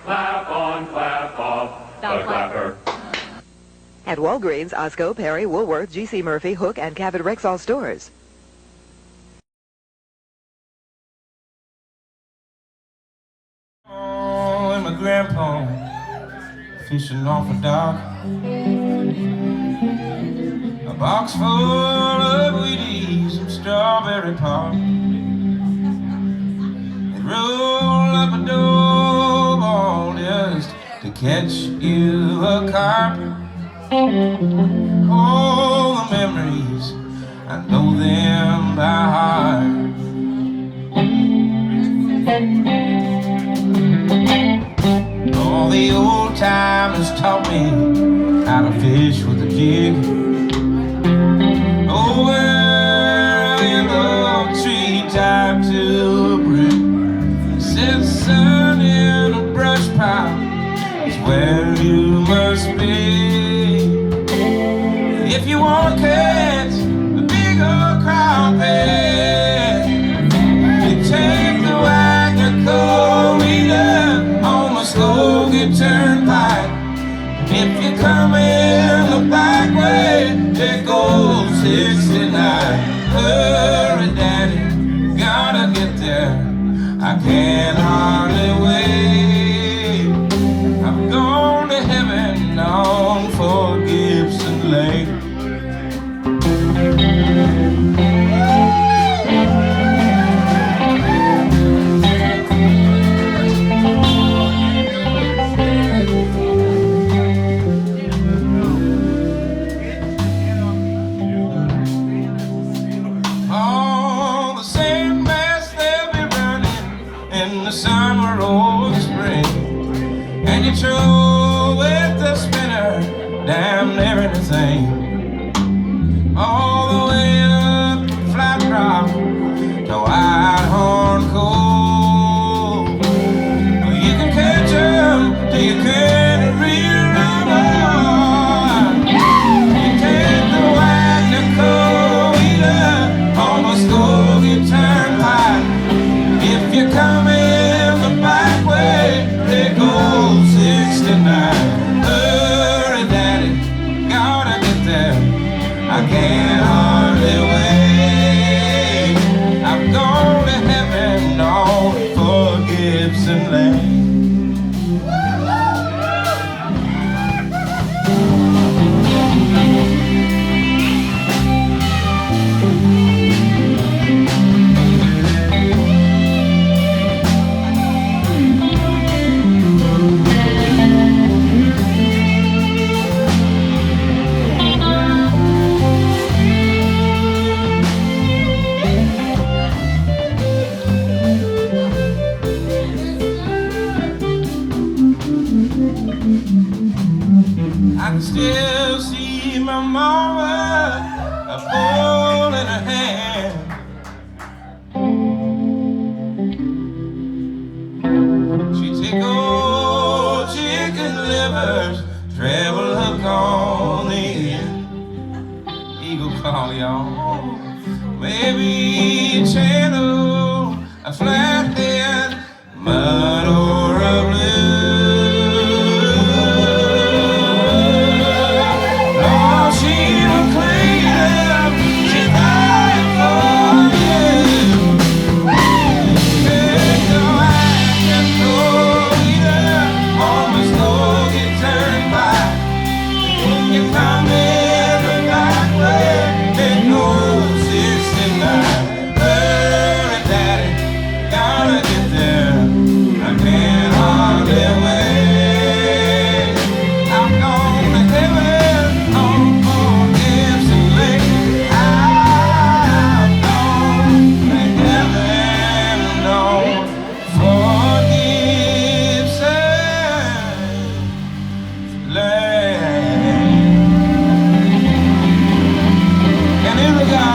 Speaker 3: clap on, clap off, the clapper.
Speaker 17: At Walgreens, Osco, Perry, Woolworth, G.C. Murphy, Hook, and Cabot Rexall stores.
Speaker 13: Oh, and my grandpa fishing off a dock. A box full of Wheaties and strawberry pop. They roll up a dough ball just to catch you a carp. Oh, the memories, I know them by heart. All the old timers taught me how to fish with a jig. Over in the tree tied to a brick. Said, son, in a brush pile is where you must be. If you want to catch a big old crappie, you take the Wagner Corita on the Muskogee Turnpike. If you come in the back way, there goes 69. Hurry, Daddy, gotta get there. I can't hardly wait. I'm going to heaven on Fort Gibson Lake. All the same mess they'll be running in the summer or the spring, and you throw with the spinner damn near anything. All the way up Flat Rock to Whitehorn Cove. You can catch 'em till you can't rerun. You take the Wagner Corita on the Muskogee Turnpike. If you come in the back way, there goes 69. Hurry, Daddy, gotta get there. I can't Maybe a channel, a flathead, mud or a blue. Oh, she will clean up, she died for you. There's no action, no leader, almost no get turned back. You come in the back way, there's no 69. Early daddy, gotta get there. I can't hardly wait. I'm going to heaven on Gibson Lake. I'm going to heaven on Gibson Lake. And here we go.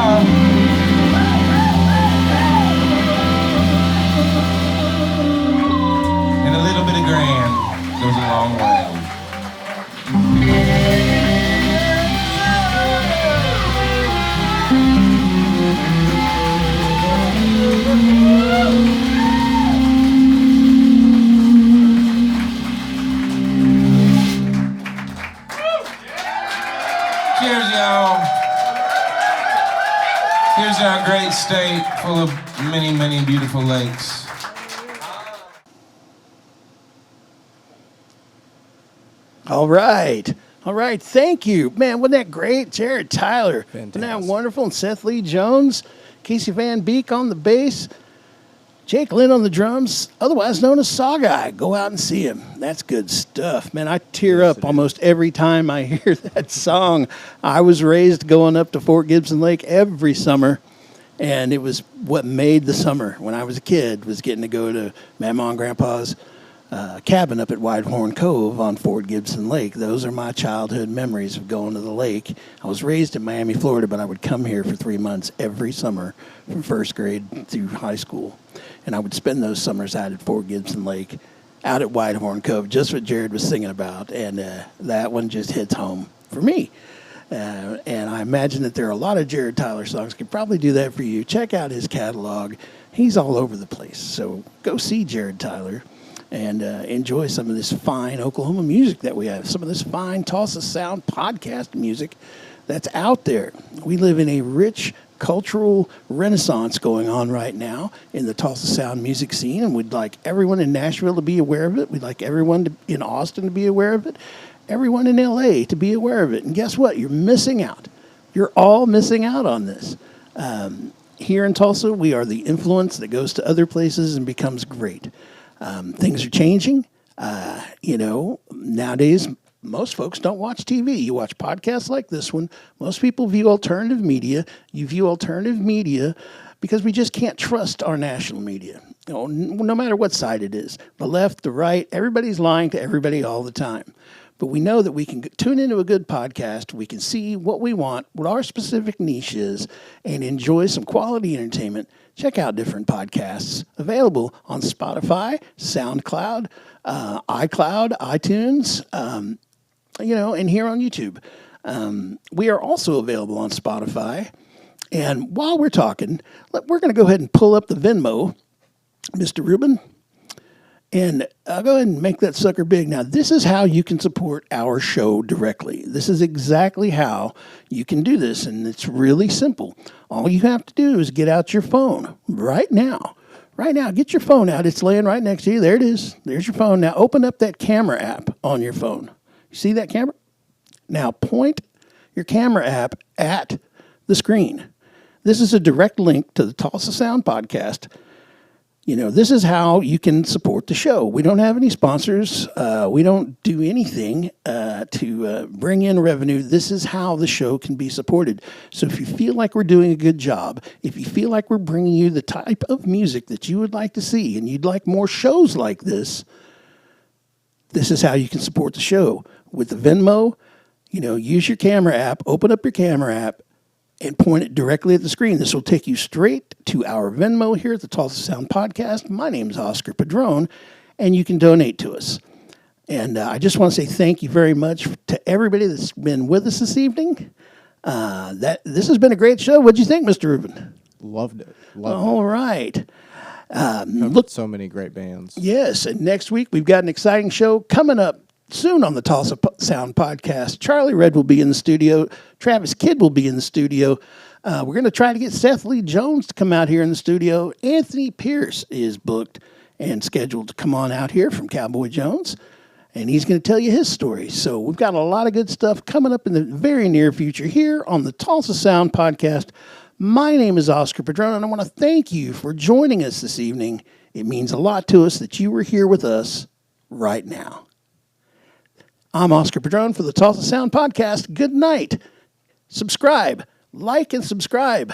Speaker 13: And a little bit of grand goes a long way. Cheers, y'all. Here's our great state full of many, many beautiful lakes.
Speaker 1: All right. All right. Thank you. Man, wasn't that great? Jared Tyler.
Speaker 4: Fantastic.
Speaker 1: Wasn't that wonderful? And Seth Lee Jones, Casey Van Beek on the bass, Jake Lynn on the drums, otherwise known as SAUGEYE. Go out and see him. That's good stuff. Man, I tear up almost every time I hear that song. I was raised going up to Fort Gibson Lake every summer, and it was what made the summer when I was a kid, was getting to go to Mama and Grandpa's cabin up at Whitehorn Cove on Fort Gibson Lake. Those are my childhood memories of going to the lake. I was raised in Miami, Florida, but I would come here for 3 months every summer from first grade through high school. And I would spend those summers out at Fort Gibson Lake, out at Whitehorn Cove, just what Jared was singing about. And that one just hits home for me. And I imagine that there are a lot of Jared Tyler songs. Could probably do that for you. Check out his catalog. He's all over the place. So go see Jared Tyler and enjoy some of this fine Oklahoma music that we have, some of this fine Tulsa Sound podcast music that's out there. We live in a rich cultural renaissance going on right now in the Tulsa Sound music scene, and we'd like everyone in Nashville to be aware of it. We'd like everyone in Austin to be aware of it, everyone in LA to be aware of it. And guess what? You're missing out. You're all missing out on this. Here in Tulsa, we are the influence that goes to other places and becomes great. Things are changing. Nowadays, most folks don't watch TV. You watch podcasts like this one. Most people view alternative media. You view alternative media because we just can't trust our national media. No matter what side it is, the left, the right, everybody's lying to everybody all the time. But we know that we can tune into a good podcast. We can see what we want, what our specific niche is, and enjoy some quality entertainment. Check out different podcasts available on Spotify, SoundCloud, iCloud, iTunes, and here on YouTube. We are also available on Spotify. And while we're talking, we're going to go ahead and pull up the Venmo, Mr. Rubin. And I'll go ahead and make that sucker big. Now, this is how you can support our show directly. This is exactly how you can do this, and it's really simple. All you have to do is get out your phone right now. Right now, get your phone out. It's laying right next to you. There it is. There's your phone. Now, open up that camera app on your phone. You see that camera? Now, point your camera app at the screen. This is a direct link to the Tulsa Sound podcast. This is how you can support the show. We don't have any sponsors. We don't do anything to bring in revenue. This is how the show can be supported. So if you feel like we're doing a good job, if you feel like we're bringing you the type of music that you would like to see and you'd like more shows like this is how you can support the show. With the Venmo, use your camera app, open up your camera app, and point it directly at the screen. This will take you straight to our Venmo here at the Tulsa Sound Podcast. My name is Oscar Padron, and you can donate to us. And I just want to say thank you very much to everybody that's been with us this evening. This has been a great show. What'd you think, Mr. Rubin?
Speaker 4: Loved it.
Speaker 1: All right.
Speaker 4: Look, so many great bands.
Speaker 1: Yes, and next week we've got an exciting show coming up soon on the Tulsa Sound podcast. Charlie Red will be in the studio. Travis Kidd will be in the studio. We're going to try to get Seth Lee Jones to come out here in the studio. Anthony Pierce is booked and scheduled to come on out here from Cowboy Jones, and he's going to tell you his story. So we've got a lot of good stuff coming up in the very near future here on the Tulsa Sound podcast. My name is Oscar Padron, and I want to thank you for joining us this evening. It means a lot to us that you were here with us right now. I'm Oscar Padron for the Tulsa Sound podcast. Good night. Subscribe. Like and subscribe.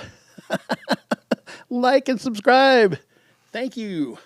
Speaker 1: Like and subscribe. Thank you.